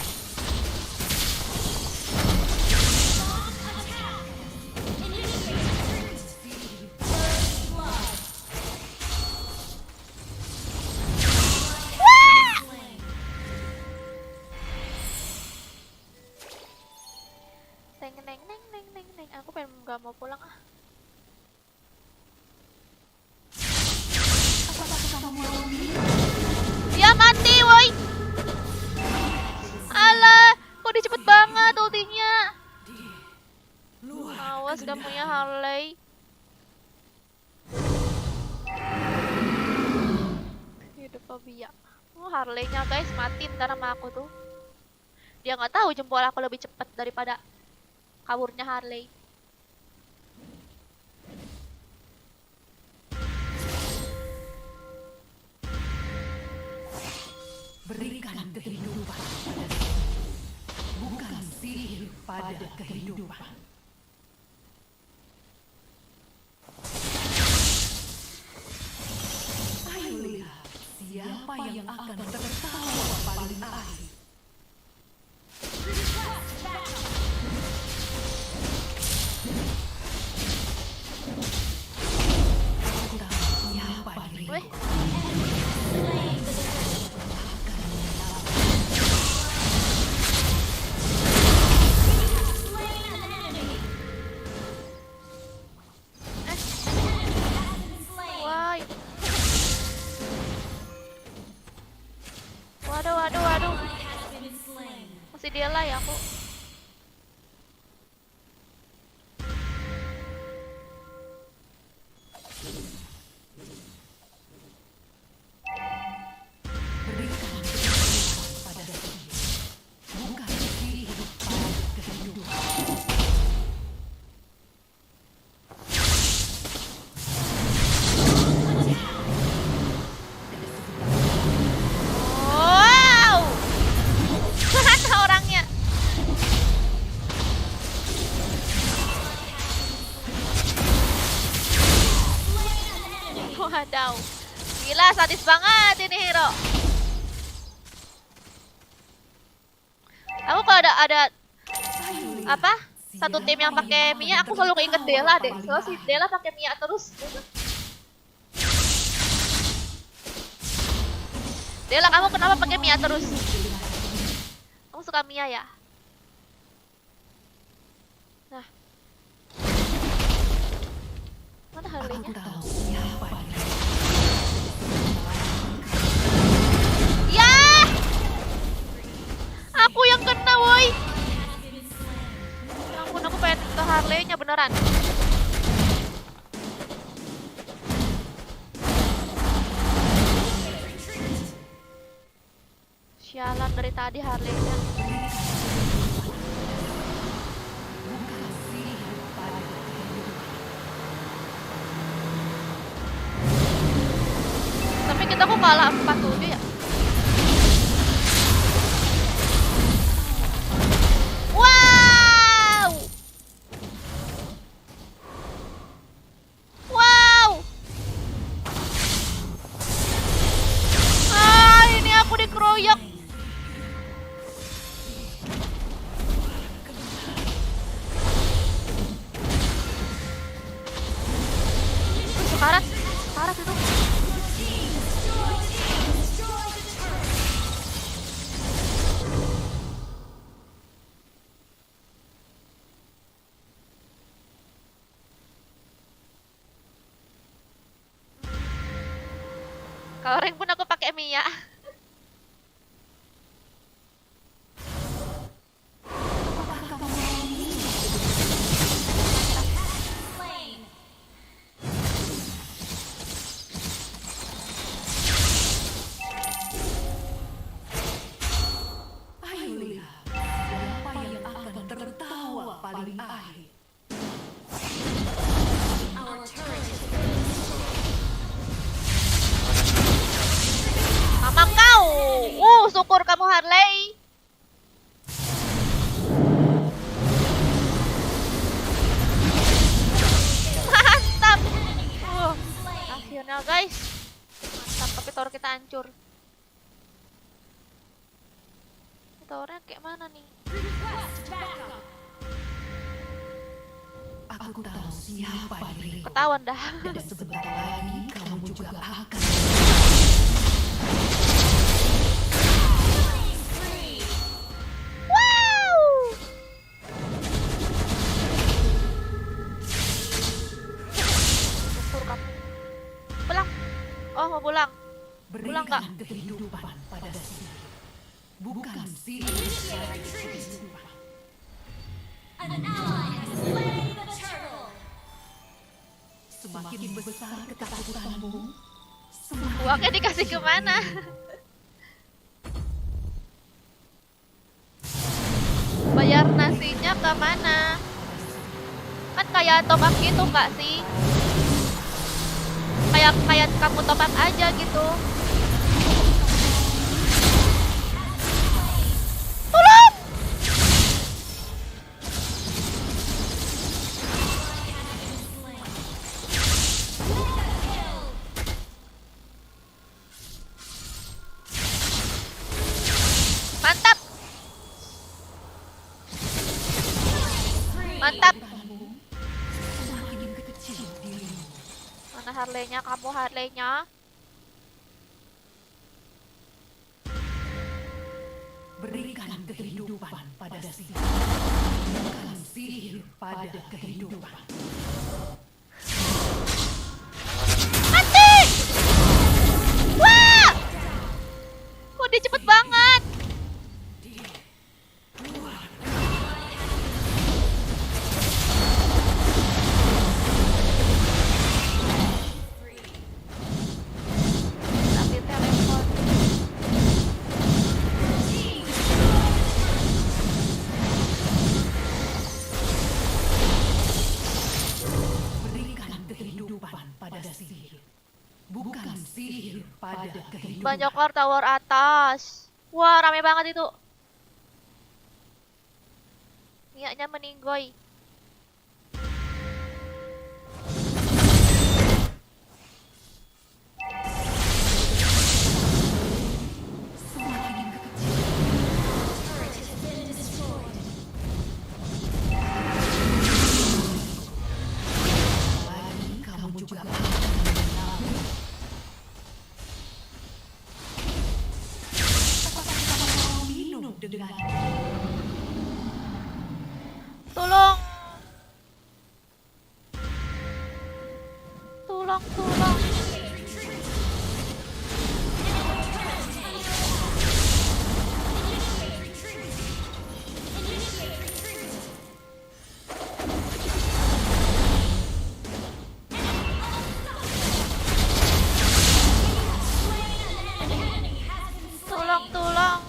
Neng, aku pengen nggak mau pulang ah. Ya mati woi. Alah, kok dia cepet banget ultinya. Awas kamu ya Harley. Hidup Fobia. Harley-nya guys mati ntar sama aku tuh. Dia nggak tahu jempol aku lebih cepat daripada kaburnya Harley. Berikan kehidupan, bukan sihir pada kehidupan. Ayo lihat siapa yang akan tertawa paling akhir. Weh. Wah. Waduh. Masih dia lah ya aku. Wadaw. Gila sadis banget ini hero. Aku kalau ada apa? Satu tim yang pakai Mia, aku selalu inget Dela deh. Soalnya si Dela pakai Mia terus. Dela, kamu kenapa pakai Mia terus? Kamu suka Mia ya? Nah. Mana Harley-nya? Ya! Aku yang kena, woi. Ya ampun, aku pengen ke Harley-nya beneran. Sialan dari tadi Harley-nya. Tapi kita kok kalah 4-7 ya? Wow! Wow! Ah, ini aku dikeroyok. Sekarat itu. Kalau rank pun aku pakai Mia. Ayo hancur. Towernya kayak mana nih? Request backup. Aku tahu siapa diriku. Ketahuan dah. Dan sebentar lagi kamu juga akan. Wow. Syukur kamu. Pulang. Oh, mau pulang. Pulang nggak? Berikan kehidupan pada sihir, bukan sihir pada kehidupan. An ally has slain the turtle. Semakin besar ketakutanmu, semakin Uangnya dikasih kemana? Bayar nasinya ke mana? Kan kayak top up gitu nggak sih? Kayak kamu top up aja gitu. Tolong! Mantap! Mantap! semakin kecil dirimu. Mana Harley-nya? Kamu Harley-nya? Berikan kehidupan pada sihir, bukan sihir pada kehidupan. Mati! Wah! Kok dia cepet banget? Tapi telepon. Berikan kehidupan pada sihir, bukan sihir pada kehidupan. Banjokor tower atas. Wah, rame banget itu. Miaknya meninggoy. Semakin kecil, Turret has been destroyed. lagi kamu juga akan mengenalku. Apakah kamu mau minum denganku? Tolong. Tolong, tolong. Tolong, tolong.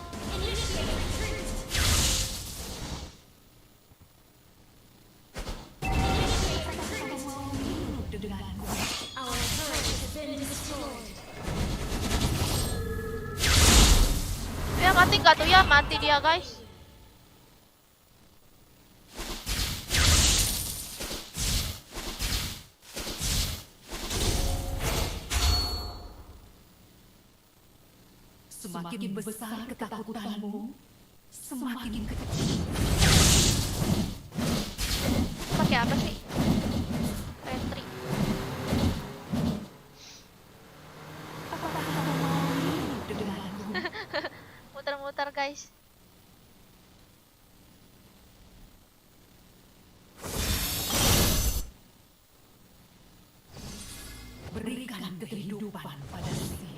Kamu mau minum denganku? Our turret has been destroyed. Ya mati nggak tuh ya? Mati dia guys. Semakin besar ketakutanmu, semakin kecil. Pakai apa sih? Retri. Apakah kamu mau minum denganku? Muter-muter guys. Berikan kehidupan pada sihir,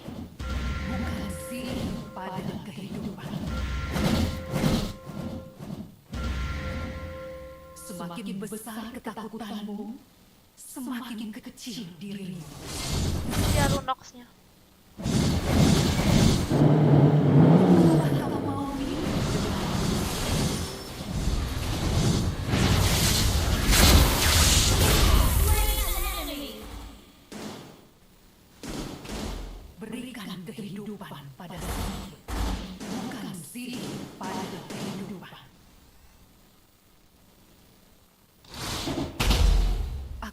bukan sihir pada kehidupan. Semakin besar ketakutanmu, semakin kecil dirimu. Dia Lunox-nya. Apakah kamu mau minum denganku? Berikan kehidupan pada sihir, bukan sihir pada kehidupan.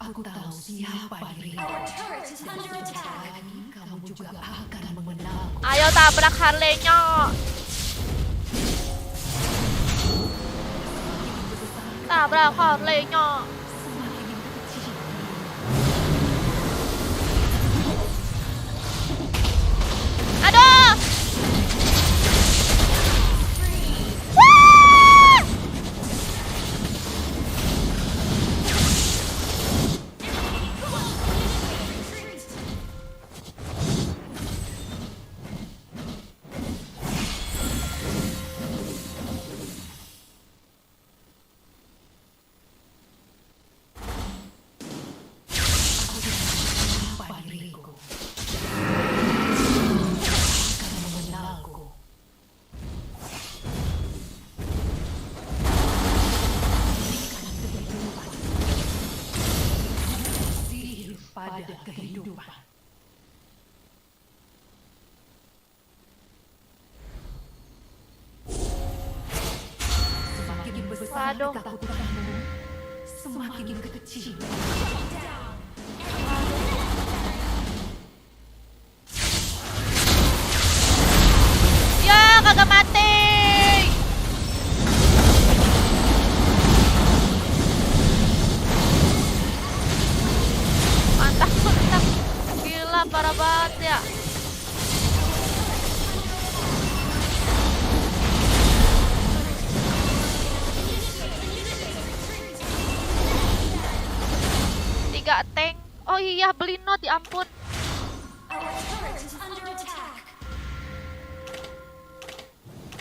Aku tahu siapa dirimu. Our turret is under Sebentar attack. lagi kamu juga akan mengenal. Tabrak Harley-nya. Tabrak Harley-nya. Aduh. Wah! Pada kehidupan. Semakin besar Waduh. ketakutanmu, semakin kecil. Ya, kagak mati. Mantap, mantap. Gila, parah banget ya. Tiga tank. Oh iya, beli not, ya ampun. Our turret is under attack.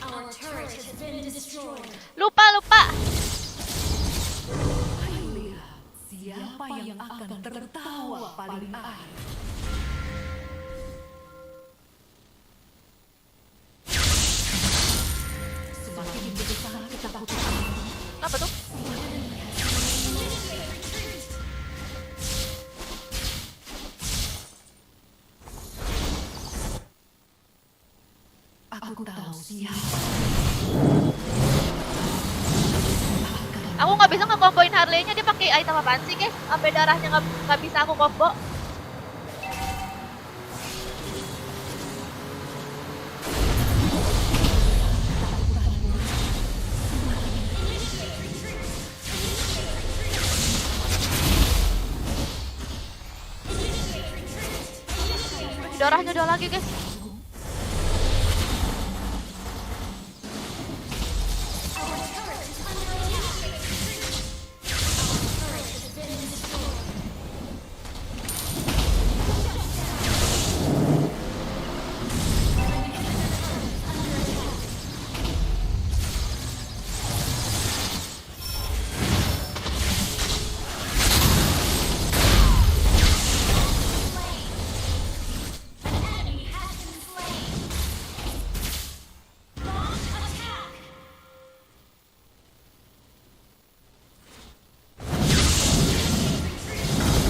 Our turret has been destroyed. Lupa. Ayo lihat siapa yang akan tertawa paling akhir. Semakin besar ketakutanmu, Apa tuh? aku tahu siapa. Aku nggak bisa ngekomboin Harley-nya, dia pakai item apaan sih, guys? Sampai darahnya nggak bisa aku combo. Darahnya udah lagi, guys.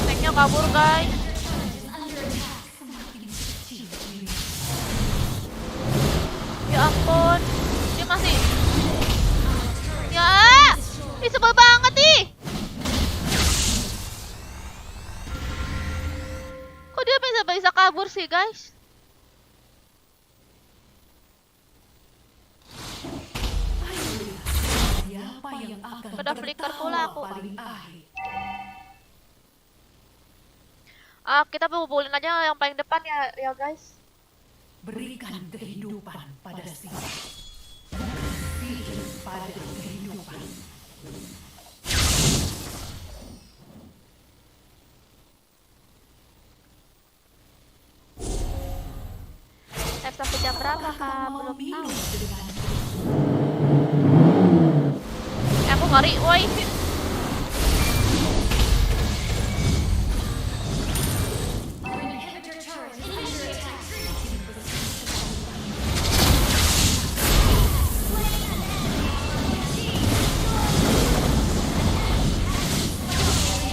Tanknya kabur, guys. Ya ampun, dia masih. Ya, ini sebel banget nih. Kok dia bisa kabur sih, guys? Siapa yang akan Udah flicker pula aku. paling akhir. Kita pukulin aja yang paling depan ya guys. Berikan kehidupan pada sihir. Sihir pada kehidupan. Sampai jam berapa, Kak? Mau Belum tahu. minum dengan Aku ngeri, woi. Our inhibitor turret is under attack.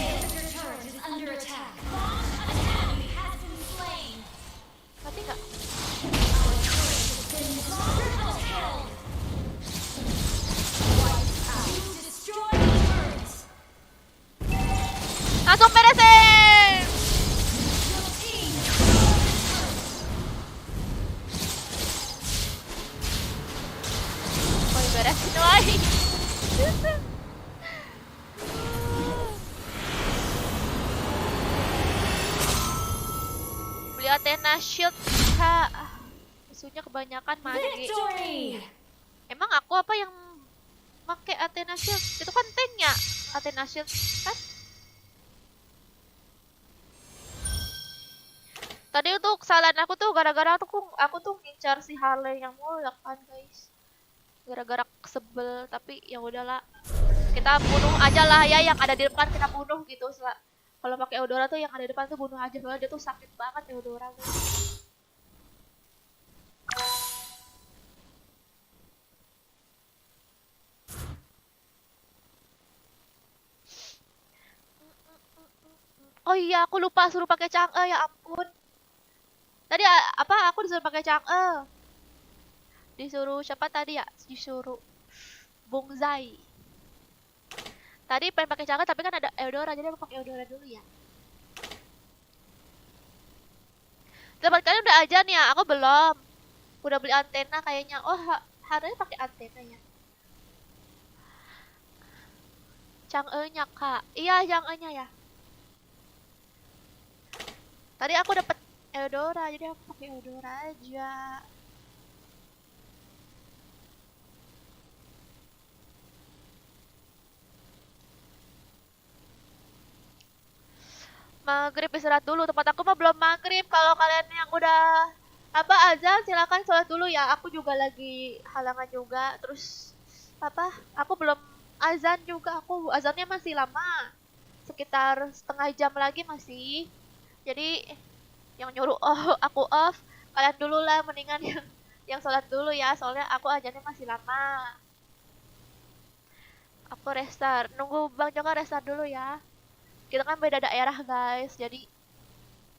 Inhibitor turret is under attack. An enemy has been slain. Mati nggak? Triple kill. Destroy the turret. asin wae. Beli Athena Shield, Kak. Musuhnya kebanyakan mage. Victory! Emang aku apa yang pakai Athena Shield? Itu kan tanknya Athena Shield kan? Tadi tuh kesalahan aku tuh gara-gara aku tuh ngincar si Harley yang mulak kan guys. Gara-gara sebel, tapi ya udahlah. Kita bunuh aja lah ya yang ada di depan, kita bunuh gitu. Kalau pakai Eudora tuh yang ada di depan tuh bunuh aja, soalnya dia tuh sakit banget Eudora tuh. Oh iya, aku lupa suruh pakai Chang'e, ya ampun. Tadi apa aku disuruh pakai Chang'e. Disuruh siapa tadi ya? Disuruh Bongzai. Tadi pengen pakai Chang'e tapi kan ada Eudora, jadi aku pakai Eudora dulu ya. Tempat kalian udah aja nih ya, aku belum. Udah beli antena kayaknya. Oh, harusnya pakai antena ya. Chang'e-nya, Kak. Iya, Chang'e-nya ya. Tadi aku dapet Eudora, jadi aku pakai Eudora aja. Maghrib istirahat dulu, tempat aku mah belum maghrib. Kalau kalian yang udah apa azan silakan sholat dulu ya. Aku juga lagi halangan juga. Terus apa? Aku belum azan juga. Aku azannya masih lama. Sekitar setengah jam lagi masih. Jadi yang nyuruh aku off, kalian dulu lah mendingan yang sholat dulu ya. Soalnya aku azannya masih lama. Aku restart. Nunggu Bang Joko restart dulu ya. Kita kan beda daerah guys, jadi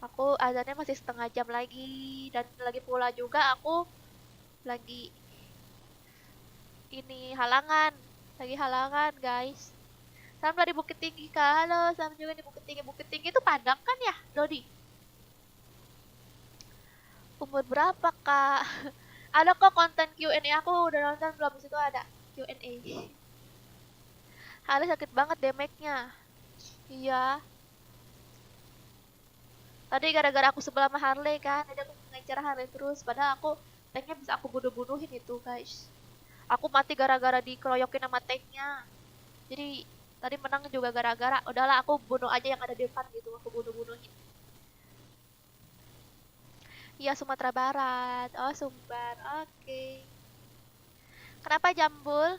aku azannya masih setengah jam lagi. Dan lagi pula juga aku lagi ini halangan, lagi halangan guys. Salam dari Bukit Tinggi Kak, halo, salam juga di Bukit Tinggi. Bukit Tinggi itu Padang kan ya, Dodi? Umur berapa Kak? Ada kok konten Q&A, aku udah nonton belum, situ ada Q&A. Harley sakit banget damage-nya. Iya. Tadi gara-gara aku sebelah sama Harley kan, jadi aku ngejar Harley terus. Padahal aku tanknya bisa aku bunuh-bunuhin itu guys. Aku mati gara-gara dikeroyokin sama tanknya. Jadi tadi menang juga gara-gara udahlah aku bunuh aja yang ada di depan gitu, aku bunuh-bunuhin. Iya Sumatera Barat. Oh Sumbar. Oke. Kenapa Jambul?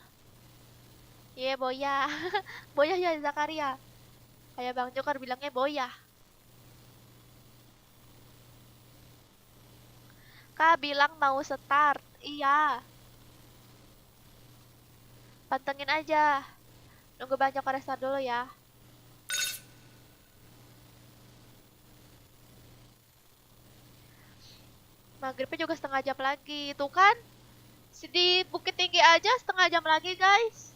Iya Boya. Boya ya Zakaria. Kayak Bang Joker bilangnya Boya. Kak bilang mau start. Iya. Pantengin aja. Nunggu Bang Joker restart dulu ya. Maghribnya juga setengah jam lagi. Tuh kan. Di Bukit Tinggi aja setengah jam lagi guys.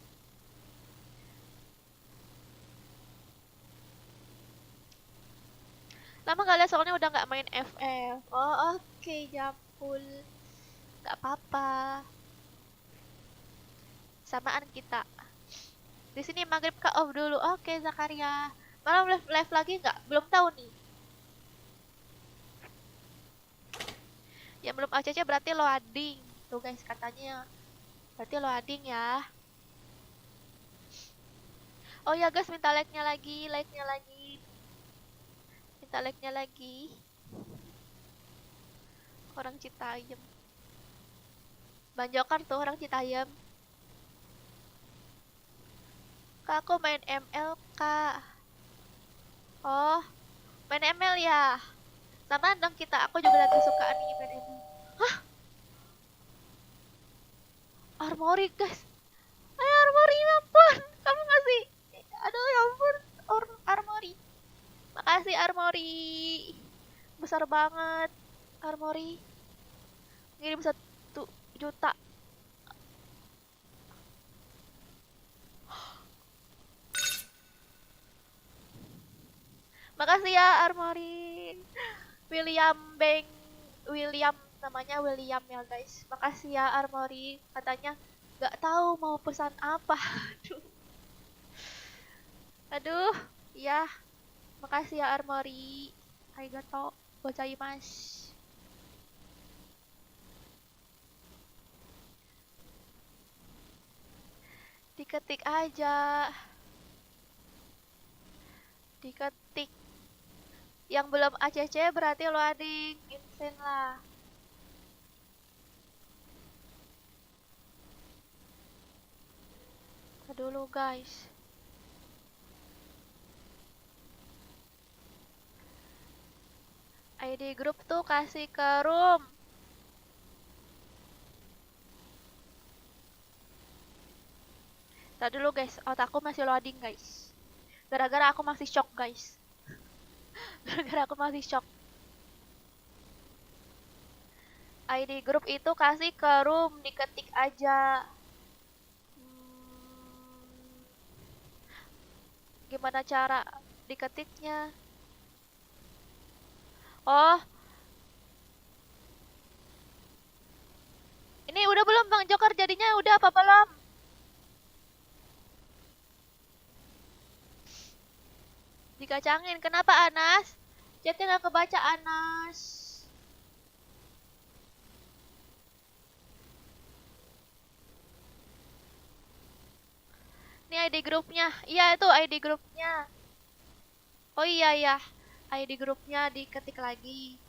Lama gak lihat soalnya udah nggak main FF. Oh oke, Jampul. Nggak apa-apa. Samaan kita. Di sini maghrib ke off dulu. Oke Zakaria. Malam live lagi nggak? Belum tahu nih. Yang belum ACC berarti loading. Tuh guys katanya. Berarti loading ya. Oh ya guys minta like-nya lagi. Minta like-nya lagi. Orang Citayam. Bang Joker tuh orang Citayam. Kak, aku main ML, Kak. Oh, main ML ya? Sama dong kita, aku juga lagi suka nih main ML. Hah? Armory, guys. Ayo Armory, ya ampun. Kamu ngasih. Aduh, ya ampun. Armory. Makasih Armory. Besar banget. Armory. Ngirim 1 juta. Makasih ya Armory. William namanya William ya guys. Makasih ya Armory. Katanya Gak tahu mau pesan apa. Aduh. Aduh, ya. Makasih ya Armory. Arigato gozaimasu. Diketik aja. Diketik. Yang belum ACC berarti loading. Insane lah. Dulu guys. ID grup tuh kasih ke room. Tadi dulu guys, otakku masih loading guys. Gara-gara aku masih shock guys. Gara-gara aku masih shock. ID grup itu kasih ke room, diketik aja. Gimana cara diketiknya? Oh. Ini udah belum Bang Joker jadinya udah apa belum? Dikacangin. Kenapa Anas? Chatnya nggak kebaca Anas. Ini ID grupnya. Iya itu ID grupnya. Oh iya ya. ID grupnya diketik lagi.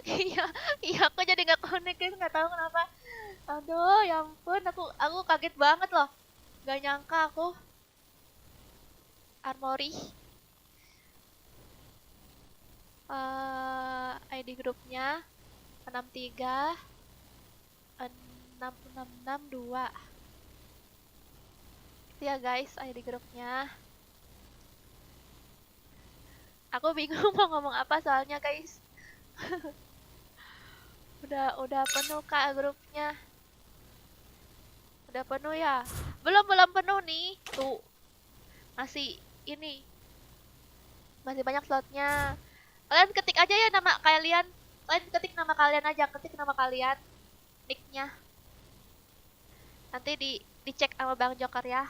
Iya, iya aku jadi nggak connect guys, nggak tahu kenapa. Aduh, ya ampun, aku kaget banget loh. Gak nyangka aku. Armory. ID grupnya 63 6662. Itu ya guys ID grupnya. Aku bingung mau ngomong apa soalnya guys. udah penuh Kak grupnya. Udah penuh ya? Belum penuh nih. Tuh. Masih ini. Masih banyak slotnya. Kalian ketik aja ya nama kalian. Kalian ketik nama kalian aja, ketik nama kalian. Nicknya. Nanti dicek sama Bang Joker ya.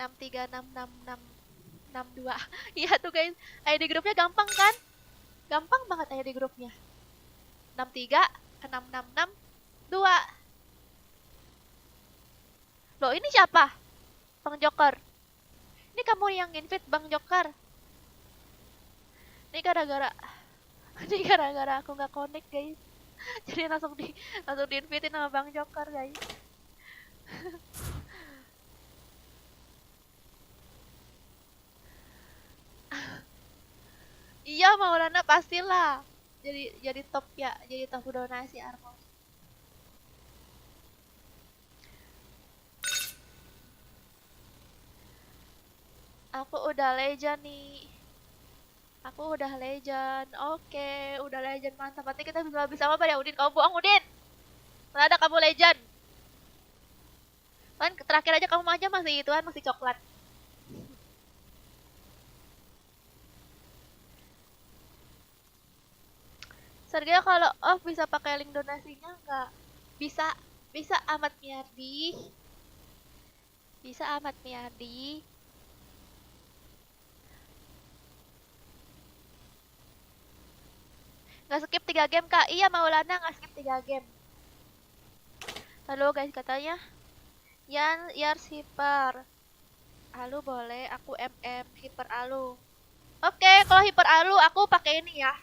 636662. Iya tuh guys, ID grupnya gampang kan? Gampang banget ID grupnya. 636662. Loh, ini siapa? Bang Joker. Ini kamu yang invite Bang Joker. Ini gara-gara aku nggak connect guys. Jadi langsung di invite sama Bang Joker guys. Iya Maulana pastilah. Jadi top ya, jadi top donasi Armo. Aku udah legend nih. Aku udah legend. Oke, udah legend mantap. Berarti kita bisa apa ya Udin? Kamu bohong Udin. Mana ada kamu legend? Kan terakhir aja kamu aja masih ituan, masih coklat. Sergio kalau off bisa pakai link donasinya nggak? Bisa, bisa Ahmad Miardi. Bisa Ahmad Miardi. Nggak skip 3 game Kak? Iya Maulana nggak skip 3 game. Halo guys katanya. Yars hiper. Alu boleh, aku MM hiper alu. Oke, kalau hiper alu aku pakai ini ya.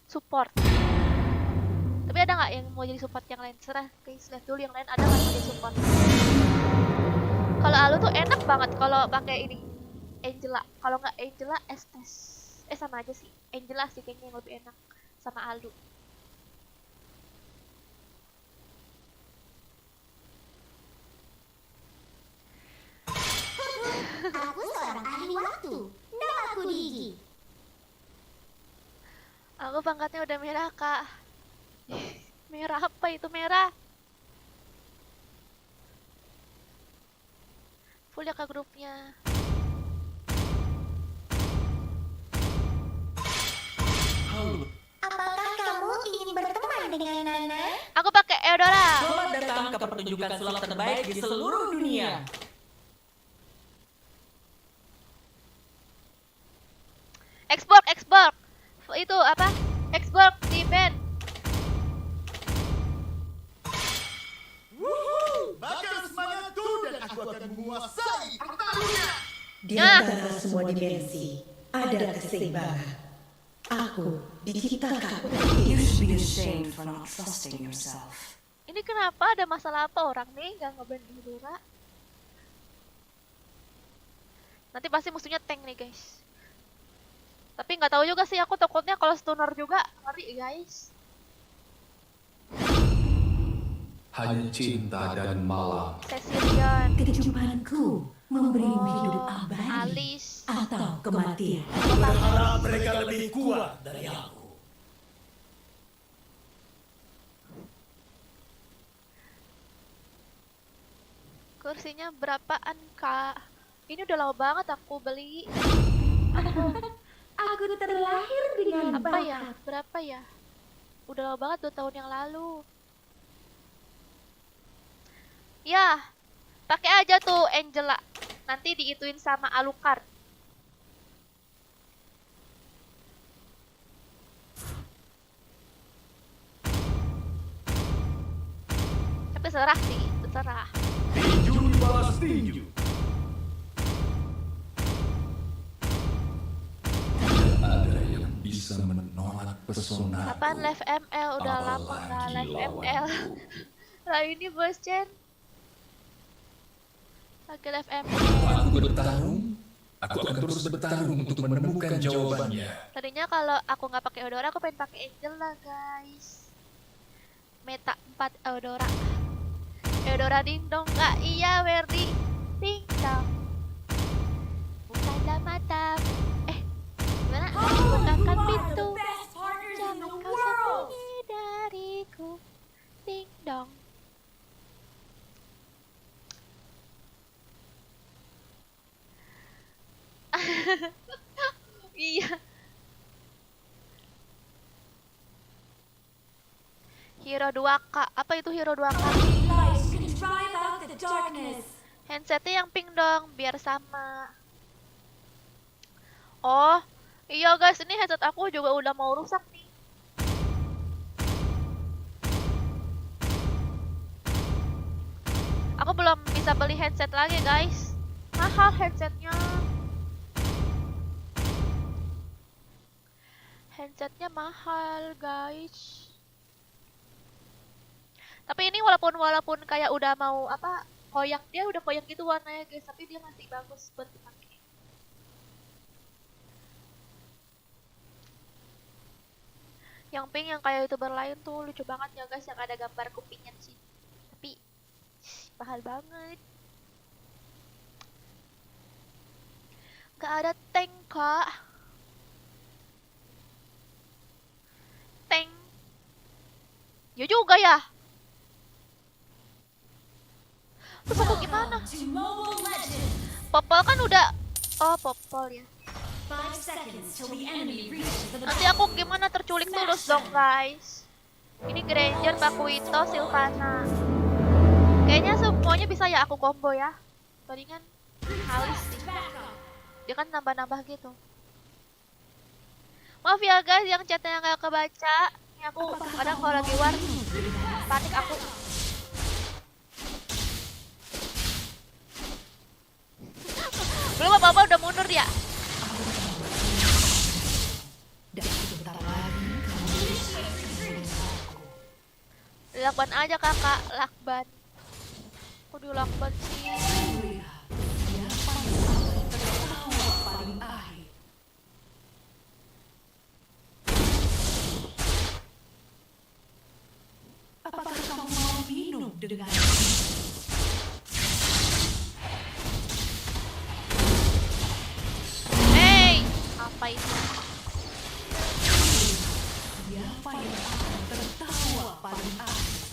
Support. Tapi ada nggak yang mau jadi support yang lain? Serah guys, lihat dulu yang lain ada nggak yang jadi support. Kalau alu tuh enak banget kalau pakai ini. Angela, kalau nggak Angela Estes, sama aja sih. Angela sih kayaknya yang lebih enak sama Alu. Aku seorang ahli waktu. Namaku Digi. Aku pangkatnya udah merah Kak. Merah apa itu merah? Aku lihat ke grupnya. Apakah kamu ingin berteman dengan Nana? Aku pakai Eudora. Selamat datang ke pertunjukan sulap terbaik di seluruh dunia. Export. Itu apa? Export di band. Bakal semangatku dan aku akan menguasai pertarungan. Di antara semua dimensi ada keseimbangan. Aku diciptakan untuk You itu. should be ashamed for not trusting yourself. Ini kenapa ada masalah apa orang nih nggak ngeband Eudora? Nanti pasti musuhnya tank nih guys. Tapi nggak tahu juga sih, aku takutnya kalau stunner juga ngeri guys. Hanya cinta dan malam. Cecilion, Kecupanku memberimu hidup abadi Alice, atau kematian. Berharap mereka lebih kuat dari aku. kursinya berapaan kak? Ini udah lama banget aku beli. Aku terlahir dengan Apa ya? Berapa ya? Udah lama banget 2 tahun yang lalu. Ya, pakai aja tuh Angela. Nanti diituin sama Alucard. Tapi terserah sih, terserah. Tinju balas tinju. Tidak ada yang bisa menolak pesona. Kapan live ML? Udah lama nggak live ML. Lah ini bos Chen. Lagi live ML. Aku bertarung, aku akan terus bertarung untuk menemukan jawabannya. Tadinya kalau aku nggak pakai Eudora, aku pengen pakai Angela guys. Meta 4 Eudora. Eudora ding dong, nggak iya Verdi. Ding dong. Bukalah mata. Gimana? Bukakan pintu. Jangan kau sembunyi dariku. Ding dong. Iya. Hero 2K. Apa itu Hero 2K? Light can drive out the darkness. Handsetnya yang pink dong, biar sama. Oh, iya guys, ini headset aku juga udah mau rusak nih. Aku belum bisa beli headset lagi guys. Mahal headsetnya. Headsetnya mahal guys. Tapi ini walaupun kayak udah mau apa, koyak, dia udah koyak gitu warnanya guys, tapi dia masih bagus buat dipakai. Yang pink yang kayak youtuber lain tuh lucu banget ya guys, yang ada gambar kupingnya sih. Tapi mahal banget. Gak ada tank kak. Tank. Ya juga ya. Terus aku gimana? To Mobile Legends. Popol kan udah. Oh, Popol ya. 5 seconds till the enemy reaches the Nanti aku gimana terculik terus dong guys. Ini Granger, Bakuito, Sylvana. Kayaknya semuanya bisa ya aku combo ya. Palingan Alice sih. Dia kan nambah-nambah gitu. Maaf ya guys yang chatnya nggak kebaca. Ini aku kadang kalau lagi war panik aku. Belum apa-apa udah mundur ya. Dan sebentar lagi kamu Lakban aja kakak, lakban. Aku di lakban sih. lihat siapa yang akan tertawa paling akhir. Apakah kamu mau minum dengan Hey, apa itu? siapa yang akan tertawa paling akhir?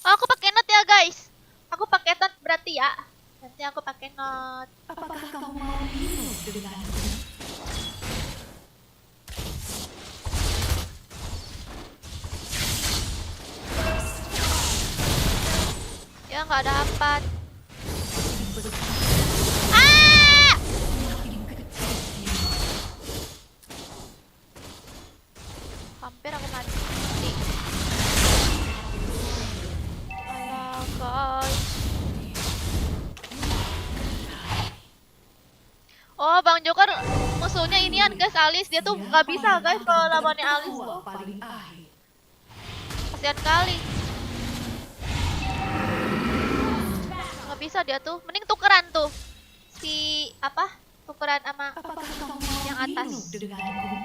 Oh, aku pakai not ya guys. Aku pakai not berarti ya. Nanti aku pakai not. Apakah kamu mau minum denganku? Ya nggak dapat. Ah! Hampir aku mati. Alah guys. Oh, Bang Joker musuhnya inian guys, Alice. Dia tuh nggak bisa guys kalau lawannya Alice tuh. Paling akhir. Kasihan kali. Nggak bisa dia tuh. Mending tukeran tuh. Si apa? Tukeran sama Apakah kamu mau yang atas. minum denganku?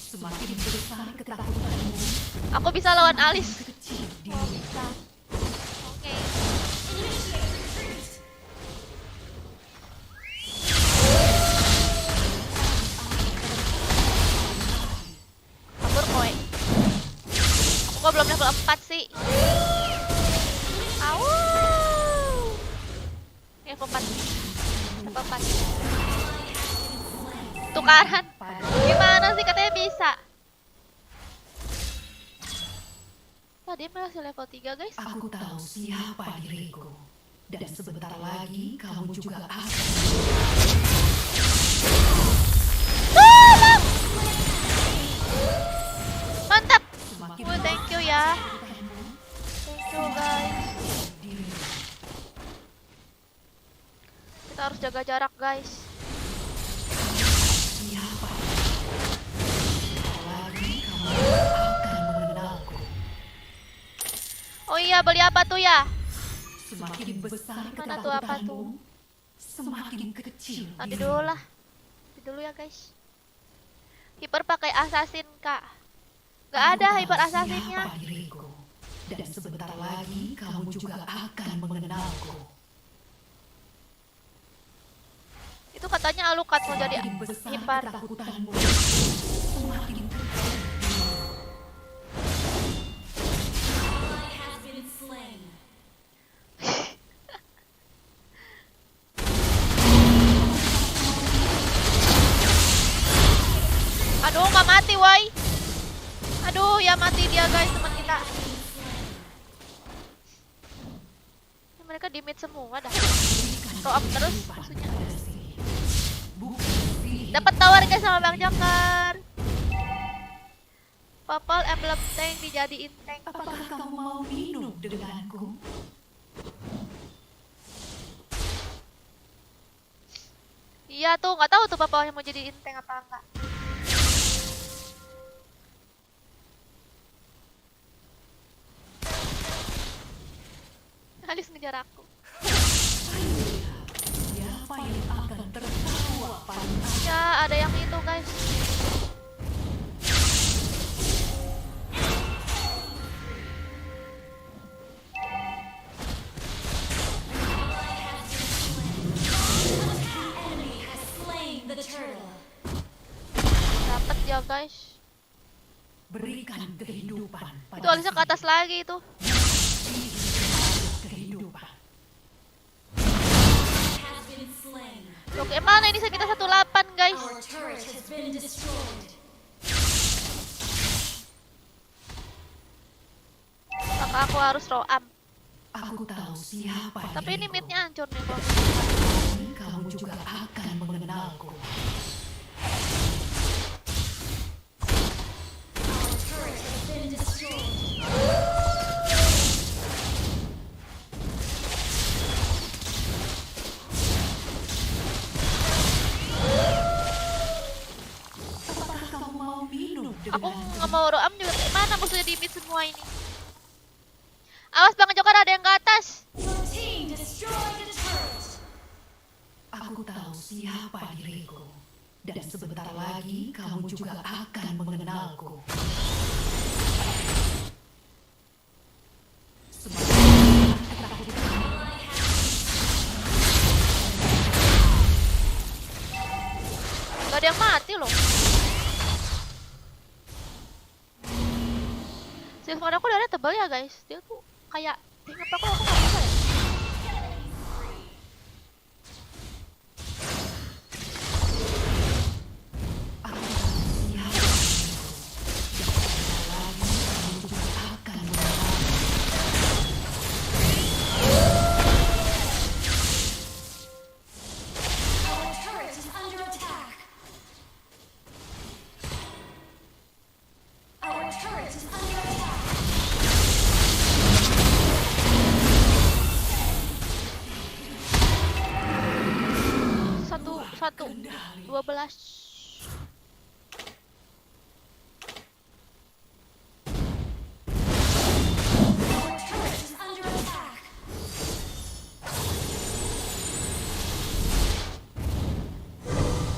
Semakin besar ketakutanmu, Aku bisa lawan Alice. kecil Oh, dirimu. bisa. Oke. Kabur koy. Aku kok belum level 4 sih. Au. Level 4. Level 4. Tukaran. Gimana sih katanya bisa? Wah, dia masih level 3 guys. Aku tahu siapa diriku. Dan sebentar lagi kamu juga akan Tolong! Mantap. semakin Thank you ya. ketakutanmu, Thank you guys. dirimu. Kita harus jaga jarak guys. Siapa? Sebentar lagi kamu akan mengenalku. Oh iya, beli apa tuh ya? Semakin besar Mana tuh apa tuh? ketakutanmu, semakin kecil Nanti dirimu. dulu lah. Nanti dulu ya guys. Hyper pakai assassin kak. Gak Aku ada tahu hyper assassinnya. siapa diriku. Dan sebentar lagi kamu juga akan mengenalku. Itu katanya Alucard mau jadi Semakin besar hyper. ketakutanmu, semakin kecil. Ally has been slain. Aduh, nggak mati woi. Aduh, ya mati dia guys, teman kita. Mereka di mid semua dah. Throw up terus maksudnya. Dapat tawar guys sama Bang Joker. Purple emblem tank dijadiin tank. Apakah kamu mau minum denganku? Iya tuh, nggak tahu tuh papanya mau jadiin tank apa enggak. Alice ngejar aku. Siapa yang akan tertawa paling akhir? Ya, ada yang itu guys. Enemy has slain the turtle. Dapat ya guys. Berikan kehidupan pada Itu Alice ke atas lagi itu. kehidupan. Has been slain. Loh, kayak mana ini kita 18 guys. Our turret has been destroyed. Maka aku harus throw up. Aku tahu siapa Tapi ini diriku. midnya hancur nih bos. Kamu juga akan mengenalku. Our turret has been destroyed. Apakah kamu mau minum Aku denganku? nggak mau throw up juga. Mana musuhnya di mid semua ini? Awas Bang Joker, ada yang ke atas. Your team destroyed the turret. Aku tahu siapa diriku. Dan sebentar lagi kamu juga akan mengenalku. Semakin ketakutanmu, Gak ada yang mati loh. Sylvan aku darahnya tebal ya guys. Dia tuh kayak kenapa aku nggak bisa ya? Our turret is under attack. Our turret is under attack. Satu 12. Our turret is under attack.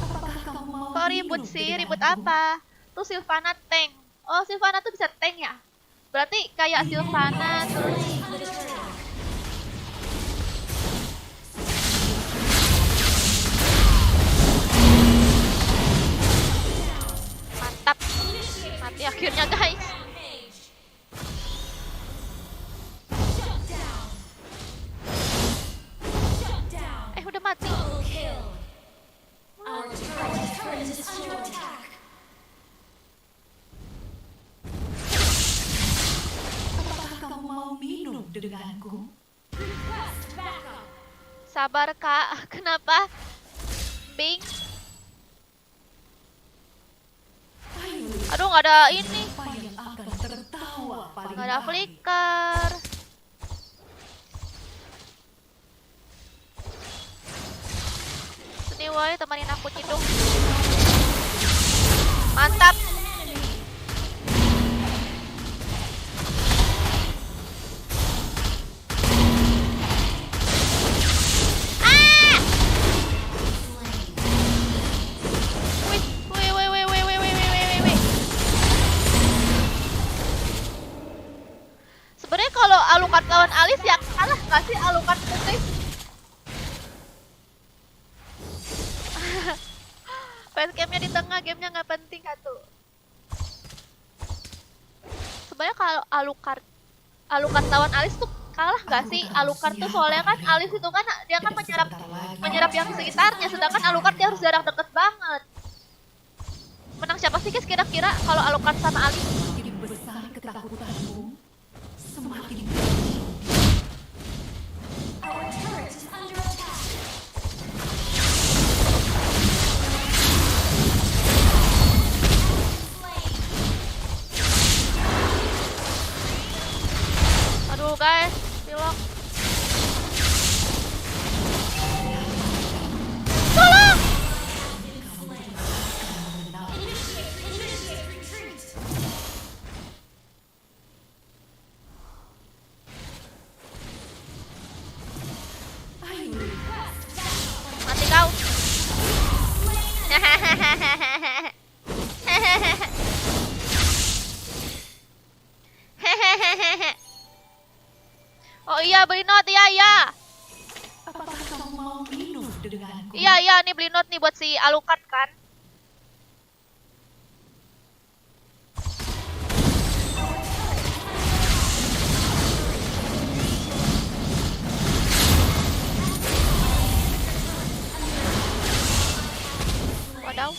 Apakah kamu mau Kok ribut minum sih? denganku? Ribut apa? Tuh Sylvana tank. Oh, Sylvana tuh bisa tank ya? Berarti kayak Sylvana terus Under attack. mantap. Mati akhirnya guys. Shut down. Shut down. Udah mati. Double kill. Our turret is under attack. Apakah kamu mau minum denganku? Request backup. Sabar kak. Kenapa? Bing. Ayo, Aduh nggak ada ini. siapa yang akan tertawa paling Nggak ada baik? flicker. Sini woi temenin aku cidung. Mantap. Ah! Wih, wih, wih, wih, wih, wih, wih, wih, wih, wih. Sebenarnya kalau Alucard lawan Alice yang kalah nggak sih Alucard putih? Facecamnya di tengah, gamenya nggak penting satu. Sebenarnya kalau Alucard lawan Alice tuh kalah nggak sih? Alucard tuh soalnya kan Alice itu kan dia kan menyerap yang sekitarnya, sedangkan Alucard dia harus jarak deket banget. Menang siapa sih guys kira-kira kalau Alucard sama Alice? Semakin besar ketakutanmu, semakin Our turret is under attack. Aduh guys, pilok. Tolong! Initiate retreat. ayo Mati kau. Oh iya beli note iya. apakah kamu mau minum denganku? Iya nih beli note nih buat si Alucard kan. Wadaw.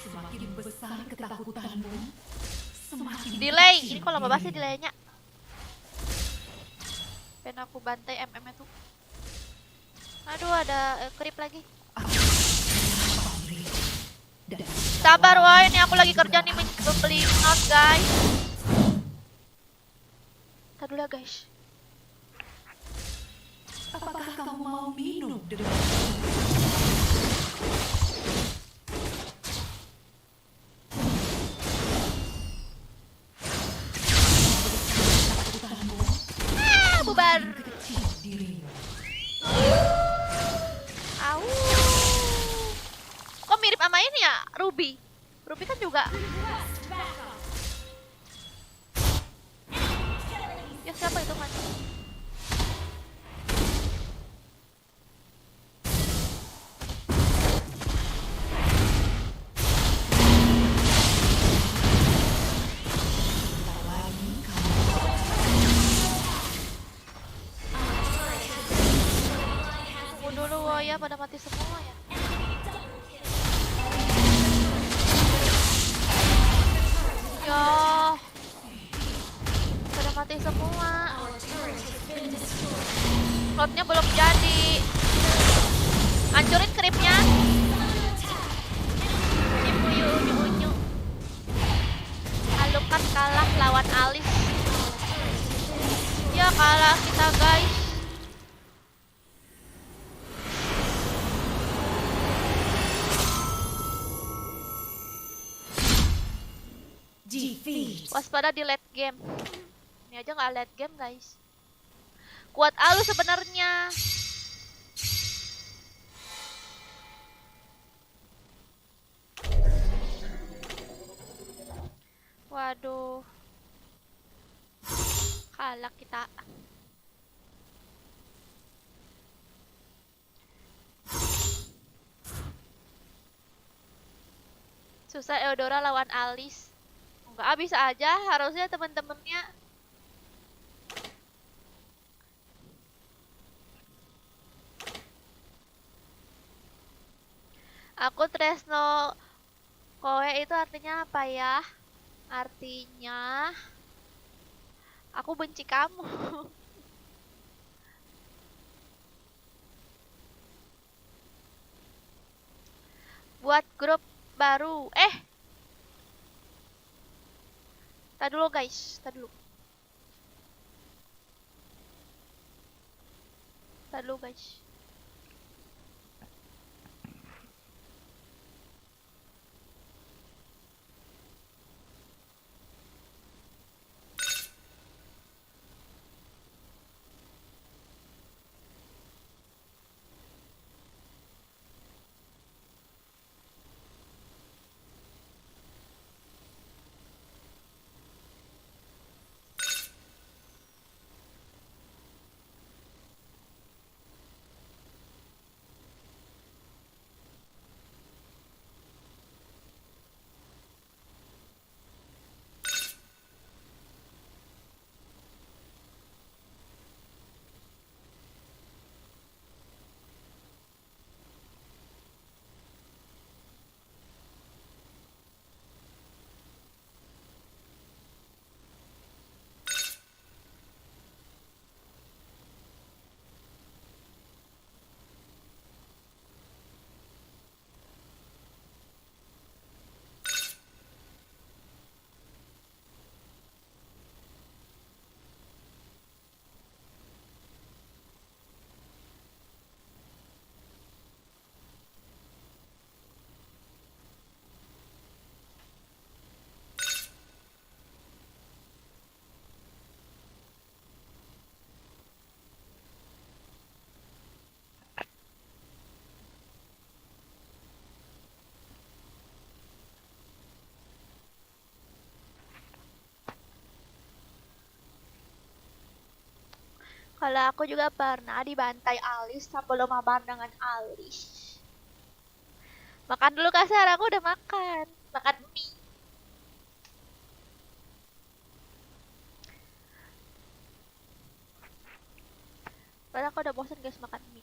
Semakin besar ketakutanmu, semakin Delay. Ini kok lama banget sih delaynya. Pengen aku bantai MM-nya tuh. Aduh ada creep lagi. dan Sabar woi, ini aku lagi kerja nih membeli note guys. Tadi dulu ya guys. apakah kamu mau minum denganku? Ketakutanmu Bubar. kecil dirimu. Au. Kok mirip sama ini ya? Ruby. Ruby kan juga. Request backup. Slotnya belum jadi. Hancurin creepnya. Unyu. Alucard kalah lawan Alice. Ya kalah kita guys. Defeat. Waspada di late game. Ini aja nggak late game guys. Kuat Alu sebenarnya. Waduh. Kalah kita. Susah Eudora lawan Alice. Enggak, bisa aja. Harusnya temen-temennya aku Tresno kowe itu artinya apa ya? Artinya aku benci kamu. Buat grup baru. Tadi dulu guys, tadi dulu guys. Kalau aku juga pernah dibantai Alice sebelum mabar dengan Alice. Makan dulu kasar, aku udah makan. Makan mie. Padahal aku udah bosan guys makan mie.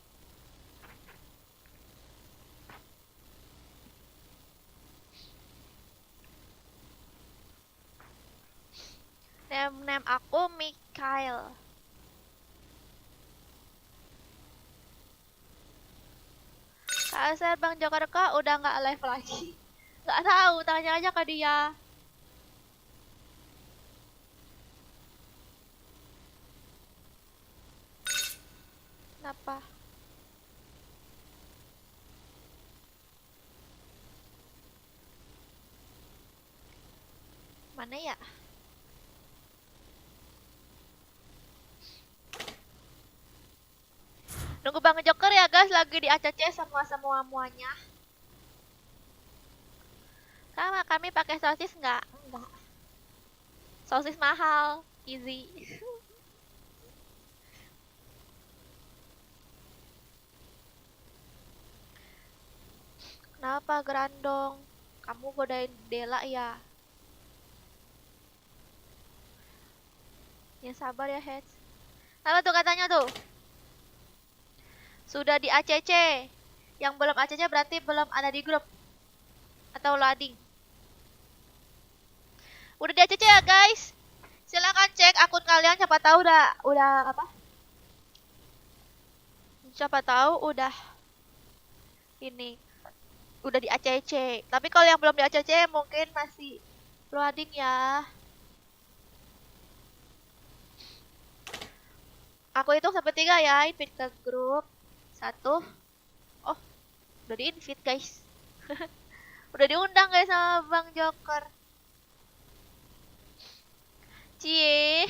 Name aku Mikhail. Kasar Bang Jokerka udah nggak live lagi. Nggak tahu, tanya aja ke dia. Kenapa? Mana ya? Nunggu Bang Joker ya guys, lagi di ACC semua-muanya. Sama kami pakai sosis nggak? Enggak. Sosis mahal, easy. Kenapa Grandong? Kamu godain Dela ya? Ya sabar ya Heads. Apa tuh katanya tuh? Sudah di ACC. Yang belum ACC berarti belum ada di grup. Atau loading. Udah di ACC ya guys. Silakan cek akun kalian, siapa tahu udah apa? Siapa tahu udah ini udah di ACC. Tapi kalau yang belum di ACC mungkin masih loading ya. Aku hitung sampai 3 ya, invite ke grup. 1. Oh, udah di invite guys. Udah diundang guys sama Bang Joker. Cie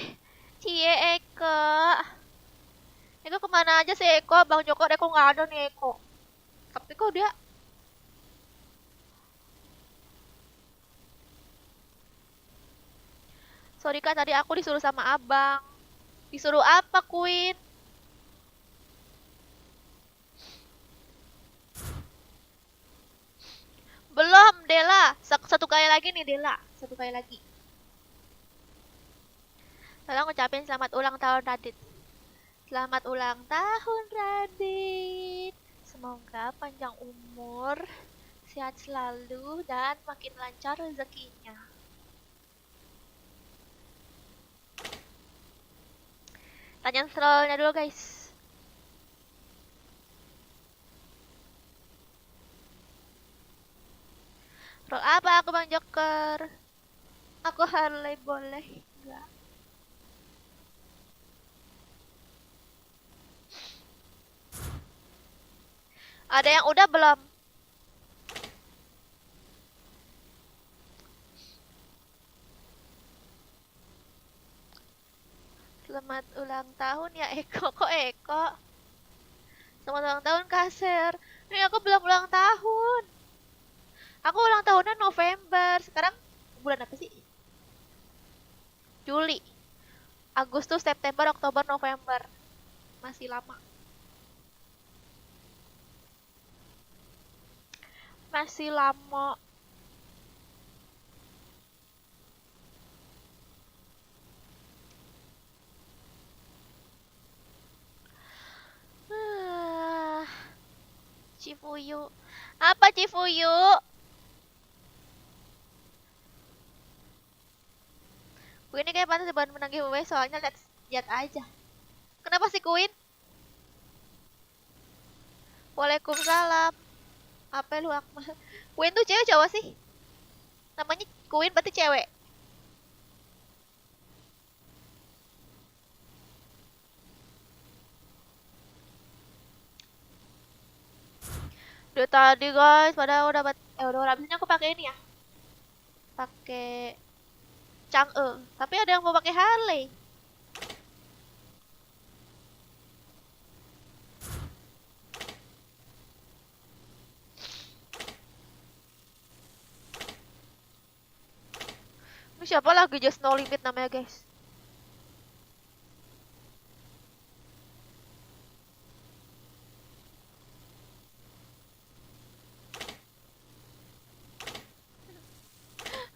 Eko. Eko kemana aja sih Eko? Bang Joker Eko nggak ada nih Eko. Tapi kok dia sorry kak, tadi aku disuruh sama abang. Disuruh apa, Queen? Belum, Dela. Satu kali lagi nih, Dela. Satu kali lagi. Tolong ngucapin selamat ulang tahun, Radit. Selamat ulang tahun, Radit. Semoga panjang umur, sehat selalu, dan makin lancar rezekinya. Tanya scrollnya dulu guys. Roll apa aku Bang Joker? Aku Harley boleh enggak? Ada yang udah belum? Selamat ulang tahun ya Eko. Kok Eko? Selamat ulang tahun Kaser. Ini aku belum ulang tahun. Aku ulang tahunnya November. Sekarang bulan apa sih? Juli, Agustus, September, Oktober, November. Masih lama. Masih lama. Cifuyu. Apa Cifuyu? Queen ini kayak pantas buat menang giveaway soalnya lihat aja. Kenapa sih Queen? Waalaikumsalam. Apa lu Akmal? Queen tuh cewek cowok sih? Namanya Queen berarti cewek. Udah tadi guys, padahal udah habisnya aku pakai ini ya. Pakai Chang'e, tapi ada yang mau pakai Harley. Ini siapa lagi Just No Limit namanya guys?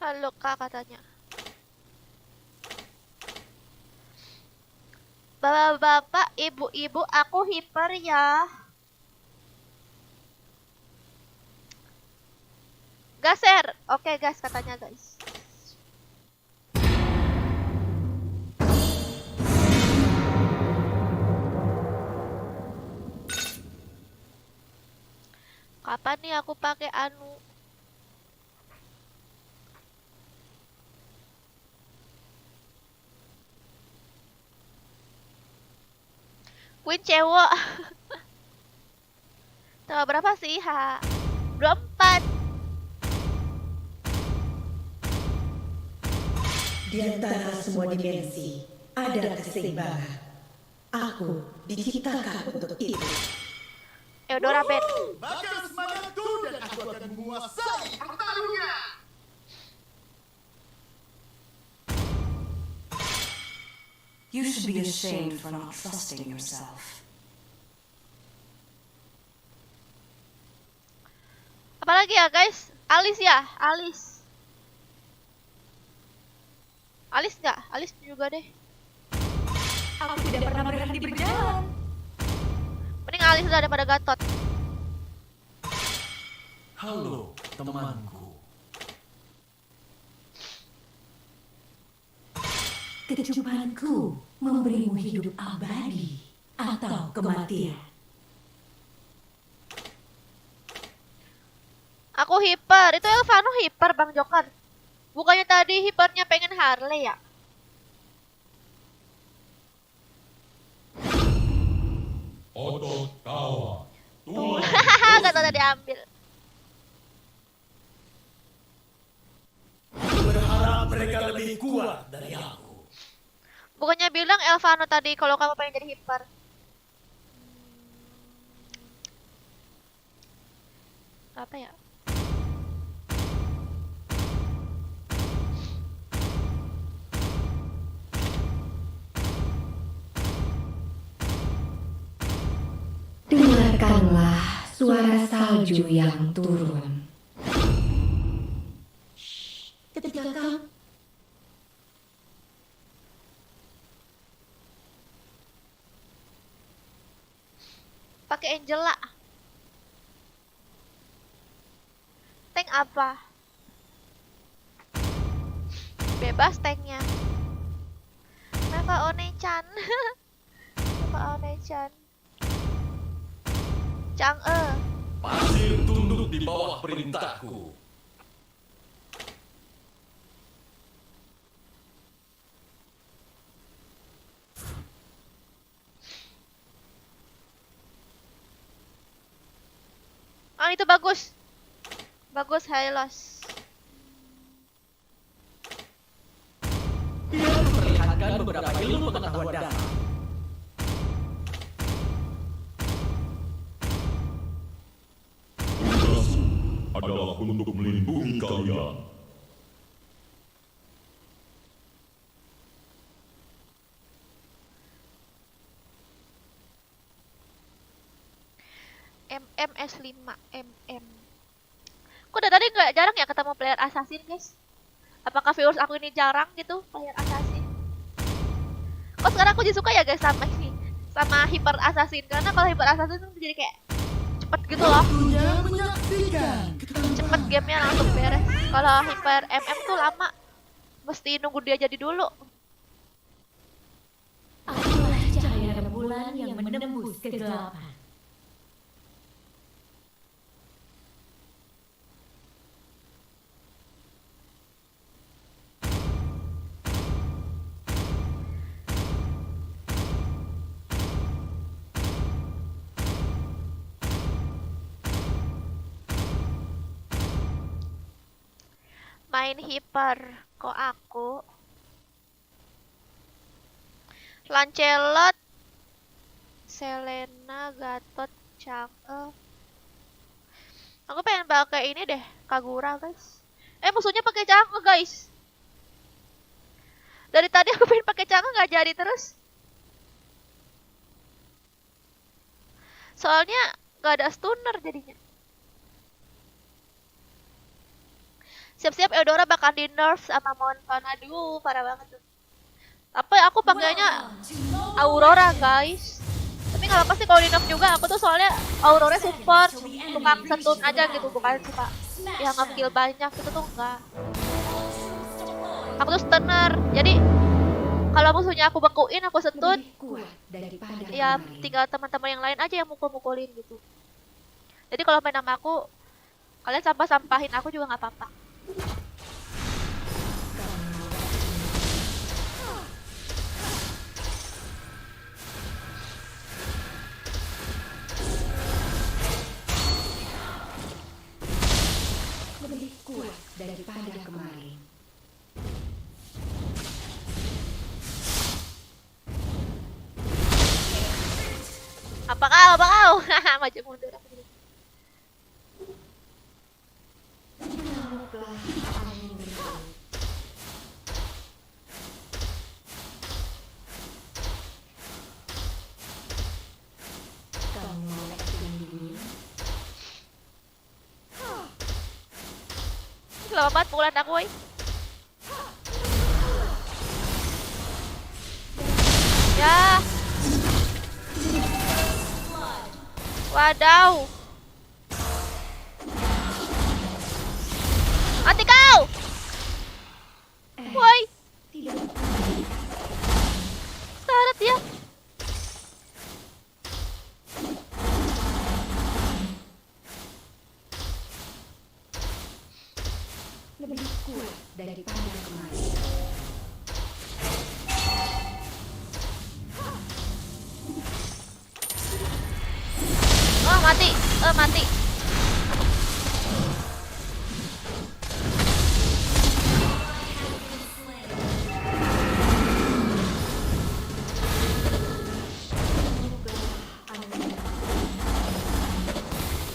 Halo kak katanya. Bapak-bapak, ibu-ibu, aku hiper ya. Gaser. Oke guys katanya guys. Kapan nih aku pakai anu? Queen cewek. Tambah berapa sih? 24. Di antara semua dimensi ada keseimbangan. Aku diciptakan untuk itu. Eudora Ben. Bakal semangatku dan aku akan menguasai pertarungan. You should be ashamed for not trusting yourself. Apalagi ya guys? Alice ya? Alice. Alice nggak? Alice juga deh. Aku tidak pernah berhenti berjalan. Mending Alice udah daripada Gatot. Halo, temanku. Kecupanku memberimu hidup abadi atau kematian. Aku hiper. Itu Elvano hiper Bang Joker. Bukannya tadi hipernya pengen Harley ya? Otot kawan. Tuh. Gak tau diambil. Berharap mereka lebih kuat dari aku. Bukannya bilang Elvano tadi kalau kamu pengen jadi hiper. Apa ya? Dengarkanlah suara salju yang turun. Ketika kau Pakai Angela. Tank apa? Bebas tanknya. Meva One-chan. Meva One-chan. Chang'e. Pasir tunduk di bawah perintahku. Ah, itu bagus. Bagus Hylos. Dia memperlihatkan beberapa ilmu pengetahuan dasar. Tugasku adalah untuk melindungi kalian. MMS5 MM. Kok dari tadi nggak jarang ya ketemu player assassin, guys? Apakah viewers aku ini jarang gitu player assassin? Kok sekarang aku jadi suka ya guys sama ini, sama hyper assassin, karena kalau hyper assassin tuh jadi kayak cepet gitu loh. Waktunya menyaksikan Cepet gamenya langsung beres. Kalau hyper MM tuh lama, mesti nunggu dia jadi dulu. Akulah cahaya rembulan yang menembus kegelapan. Main hyper kok aku Lancelot, Selena, Gatot, Chang'e. Aku pengen pakai ini deh, Kagura guys. Musuhnya pakai Chang'e guys. Dari tadi aku pengen pakai Chang'e nggak jadi terus. Soalnya nggak ada stunner jadinya. Siap-siap Eudora bakal di nerf sama Monton. Aduh, parah banget tuh. Apa aku pakainya Aurora, guys. Tapi nggak apa sih kalau di nerf juga. Aku tuh soalnya Aurora support, tukang stun aja gitu, bukan suka yang nge-kill banyak gitu tuh enggak. Aku tuh stunner. Jadi kalau musuhnya aku bekuin, aku stun, ya tinggal teman-teman yang lain aja yang mukul-mukulin gitu. Jadi kalau main sama aku, kalian sampah-sampahin aku juga nggak apa-apa. Lebih kuat daripada kemarin. Apa kau? Maju mundur aku dulu. Lama banget pukulan aku, woy. Ya. Wadaw. Mati kau. Woi. Syarat ya. Mati.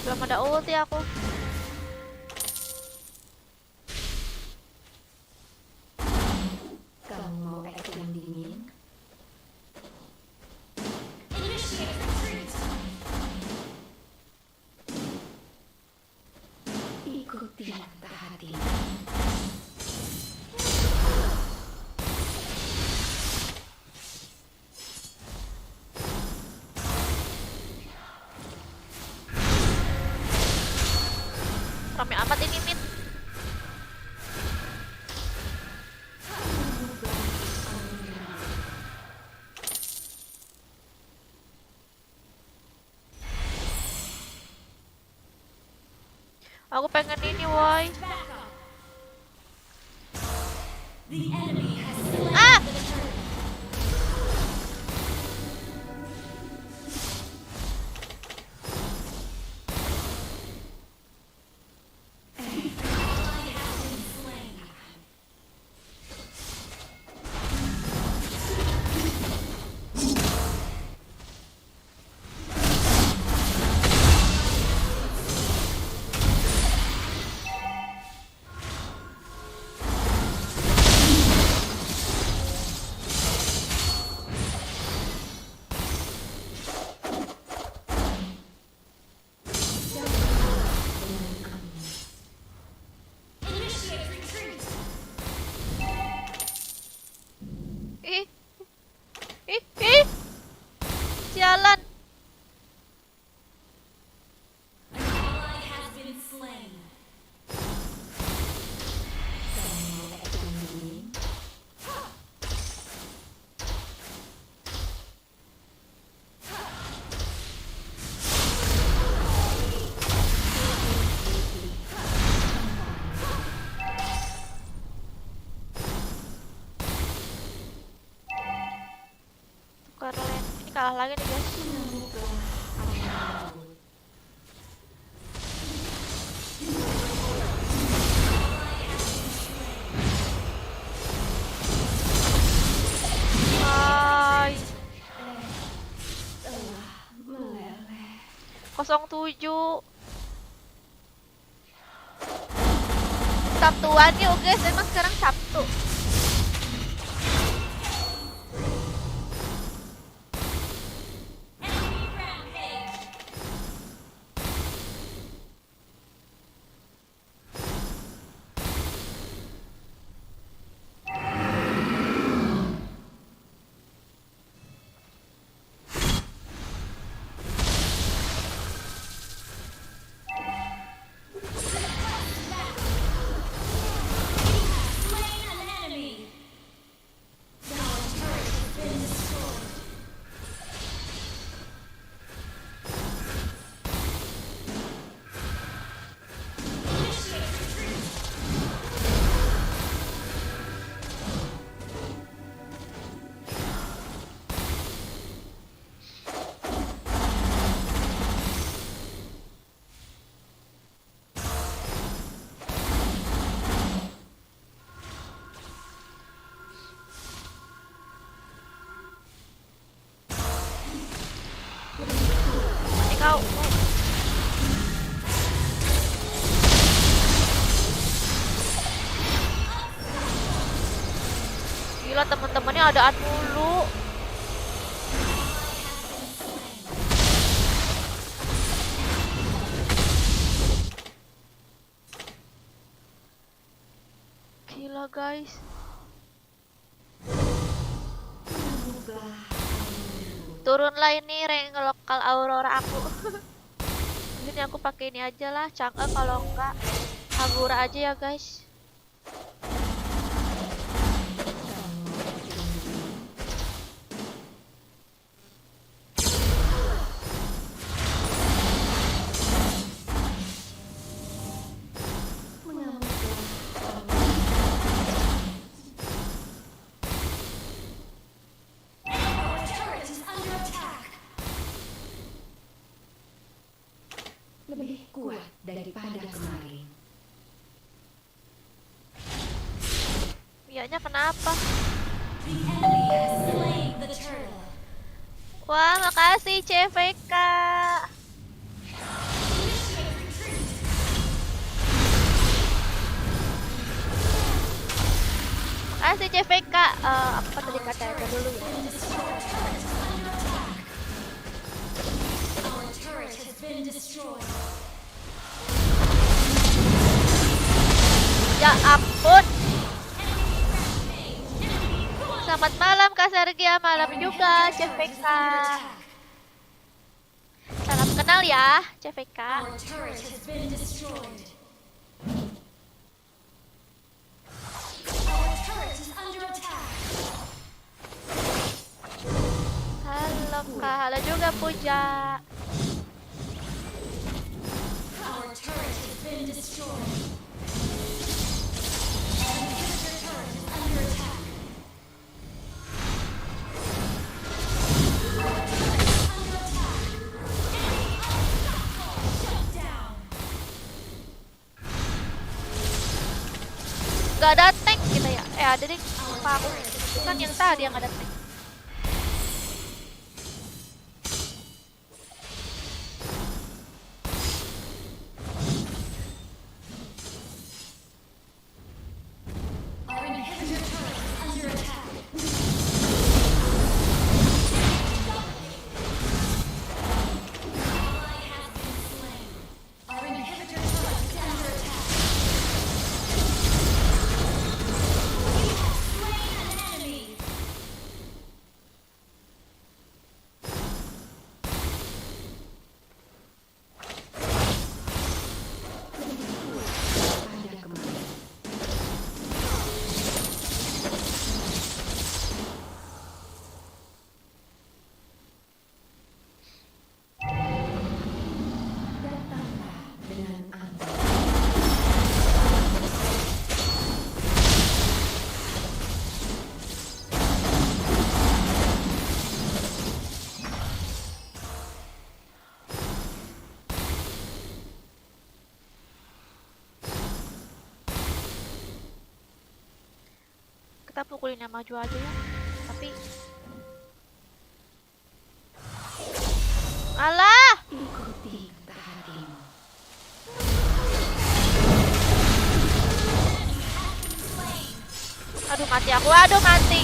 Belum ada ulti aku. Kamu mau es yang dingin? Initiate retreat. Ikuti kata hati. Rame amat ini mid. Aku pengen ini, woi. Back up. The enemy has slain Ah! the turret. Ally has been slain. Initiate retreat. Ih. Ih, ih. Sialan. An ally has been slain. Kamu mau es yang dingin? Tukar lane. Ini kalah lagi nih, guys. Hai. 07. Sabtuan yuk, guys. Emang sekarang Sabtu. Enemy rampage. Slain an enemy. Our turret has been destroyed. Initiate retreat. Ini kau. Gila, temen-temennya adaan mulu. Gila, guys. Turunlah ini rank lokal Aurora aku. Mungkin aku pakai ini aja lah, Chang'e kalau enggak Agura aja ya, guys. Our turret is under attack. kuat daripada kemarin. Mianya kenapa? The enemy has slain the turtle. Wah, makasih CVK. Makasih CVK. Apa tadi katanya dulu ya? Our turret has been destroyed. Ya ampun. Selamat malam Kak Sergia, malam juga CVK. Salam kenal ya CVK. Our turret has been destroyed. Our turret is under attack. Halo Kak, halo juga Puja. Our turret has been destroyed. Our inhibitor turret is under attack. Our turret is under attack. Enemy unstoppable. Shut down. Gak ada tank kita ya? Ada deh. Lupa aku. Bukan yang tadi yang ada tank. Our inhibitor turret is under attack. Ally has been slain. Our inhibitor turret is under attack. You have slain an enemy. Pada kemarin. Datanglah dengan angin. Kita pukulin yang maju aja ya. Tapi alah! Ikuti kata hatimu. Aduh mati aku, aduh mati.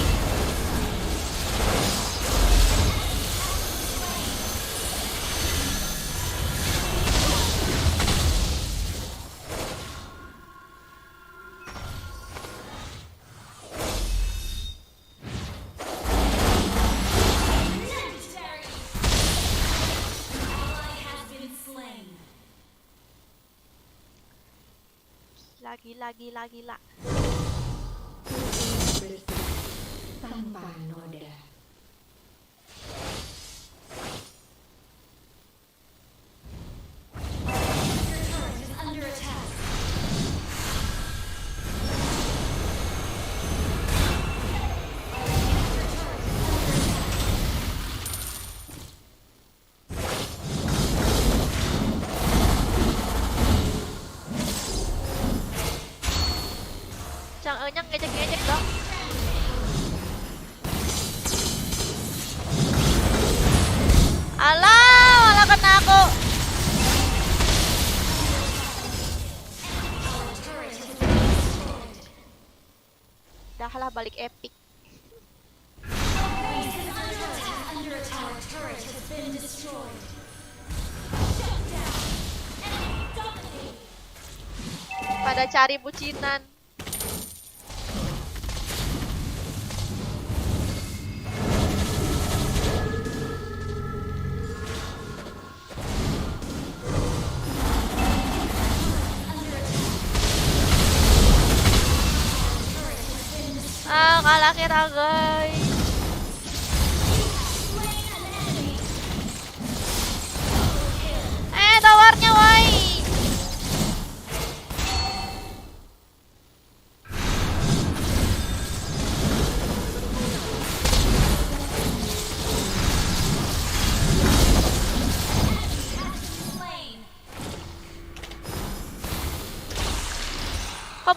Legendary. Ally has been slain. Gila. Bersih tanpa noda. Your turret is under attack. Our inhibitor turret is under attack. Jangan ngejek-ngejek dong. Alah, malah kena aku. Our turret has been destroyed. Dah lah balik epic. Our base is under attack. Our turret has been destroyed. Shut down. Enemy dominated. Pada cari bucinan. Kalah kita guys. Tawarnya woi.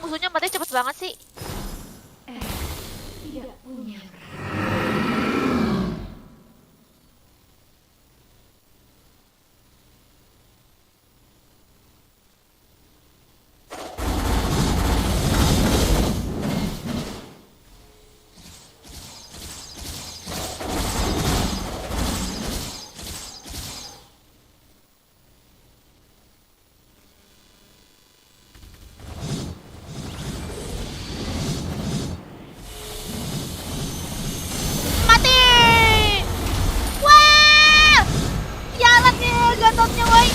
musuhnya mati cepet banget sih. Tidak punya Mati! Wah! Jalan nih Gatotnya, woi.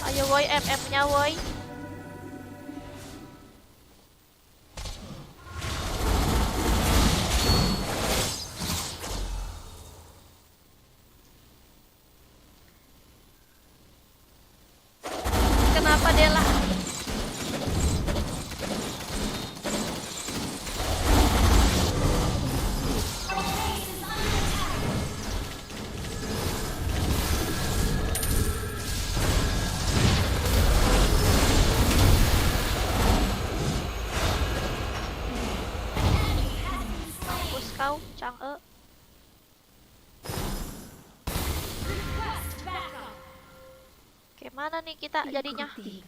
Ayo woi, MM-nya woi. Kenapa Dela? Mampus kau, Chang'e. Oke, mana nih kita jadinya? Ikuti.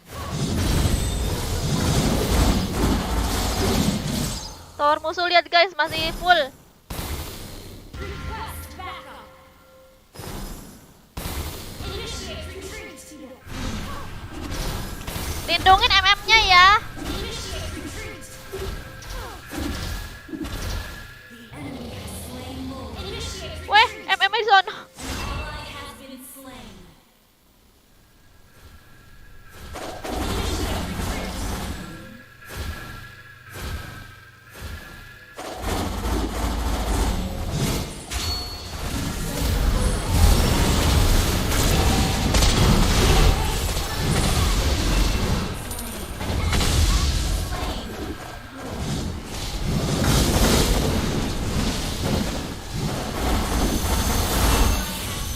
Tower musuh lihat guys, masih full. Lindungin MM-nya ya. Weh, MM-nya di sono.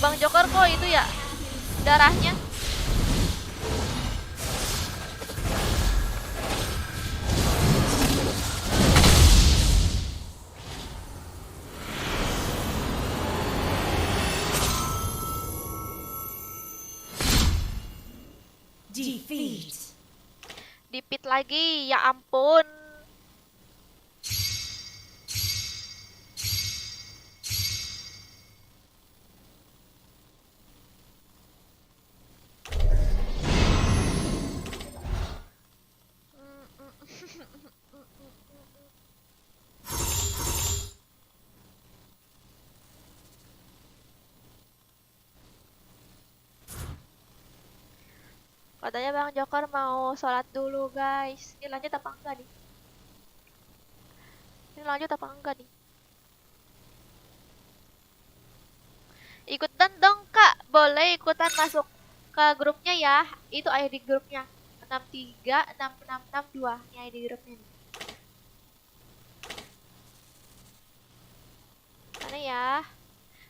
Bang Joker kok itu ya darahnya. Defeat. Dipit lagi, ya ampun. Katanya Bang Joker mau sholat dulu guys. Ini lanjut apa enggak nih? Ini lanjut apa enggak nih? Ikutan dong kak. Boleh ikutan masuk ke grupnya ya. Itu ID grupnya 6366662. Ini ID grupnya nih. Mana ya?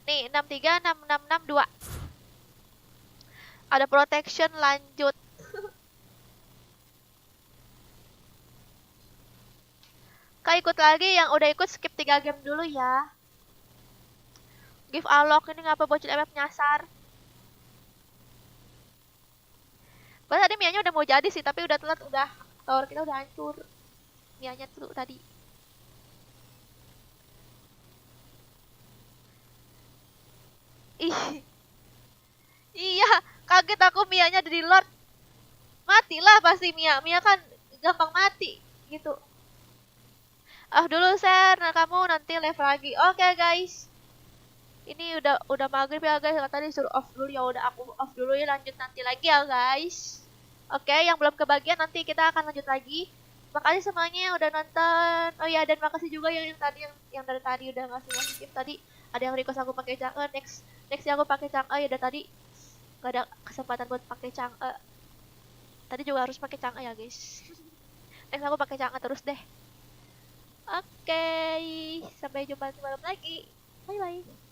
Nih 6366662. Ada protection lanjut. Kak ikut lagi, yang udah ikut skip 3 game dulu ya. Give unlock ini ngapa bocil MF nyasar. Padahal tadi Mianya udah mau jadi sih, tapi udah telat, udah tower kita udah hancur. Mianya tuh tadi. Ih. Iya, kaget aku Mianya jadi Lord. Matilah pasti Mia. Mia kan gampang mati gitu. Dulu share, nah kamu nanti live lagi. Oke guys. Ini udah maghrib ya guys. Tadi suruh off dulu ya, udah aku off dulu ya, lanjut nanti lagi ya guys. Oke, yang belum kebagian nanti kita akan lanjut lagi. Makasih semuanya yang udah nonton. Oh iya, dan makasih juga yang tadi yang dari tadi udah ngasih skip tadi. Ada yang request aku pakai Chang'e, next aku pakai Chang'e ya, udah tadi gak ada kesempatan buat pakai Chang'e. Tadi juga harus pakai Chang'e ya guys. Next aku pakai Chang'e terus deh. Oke, sampai jumpa malam lagi. Bye bye.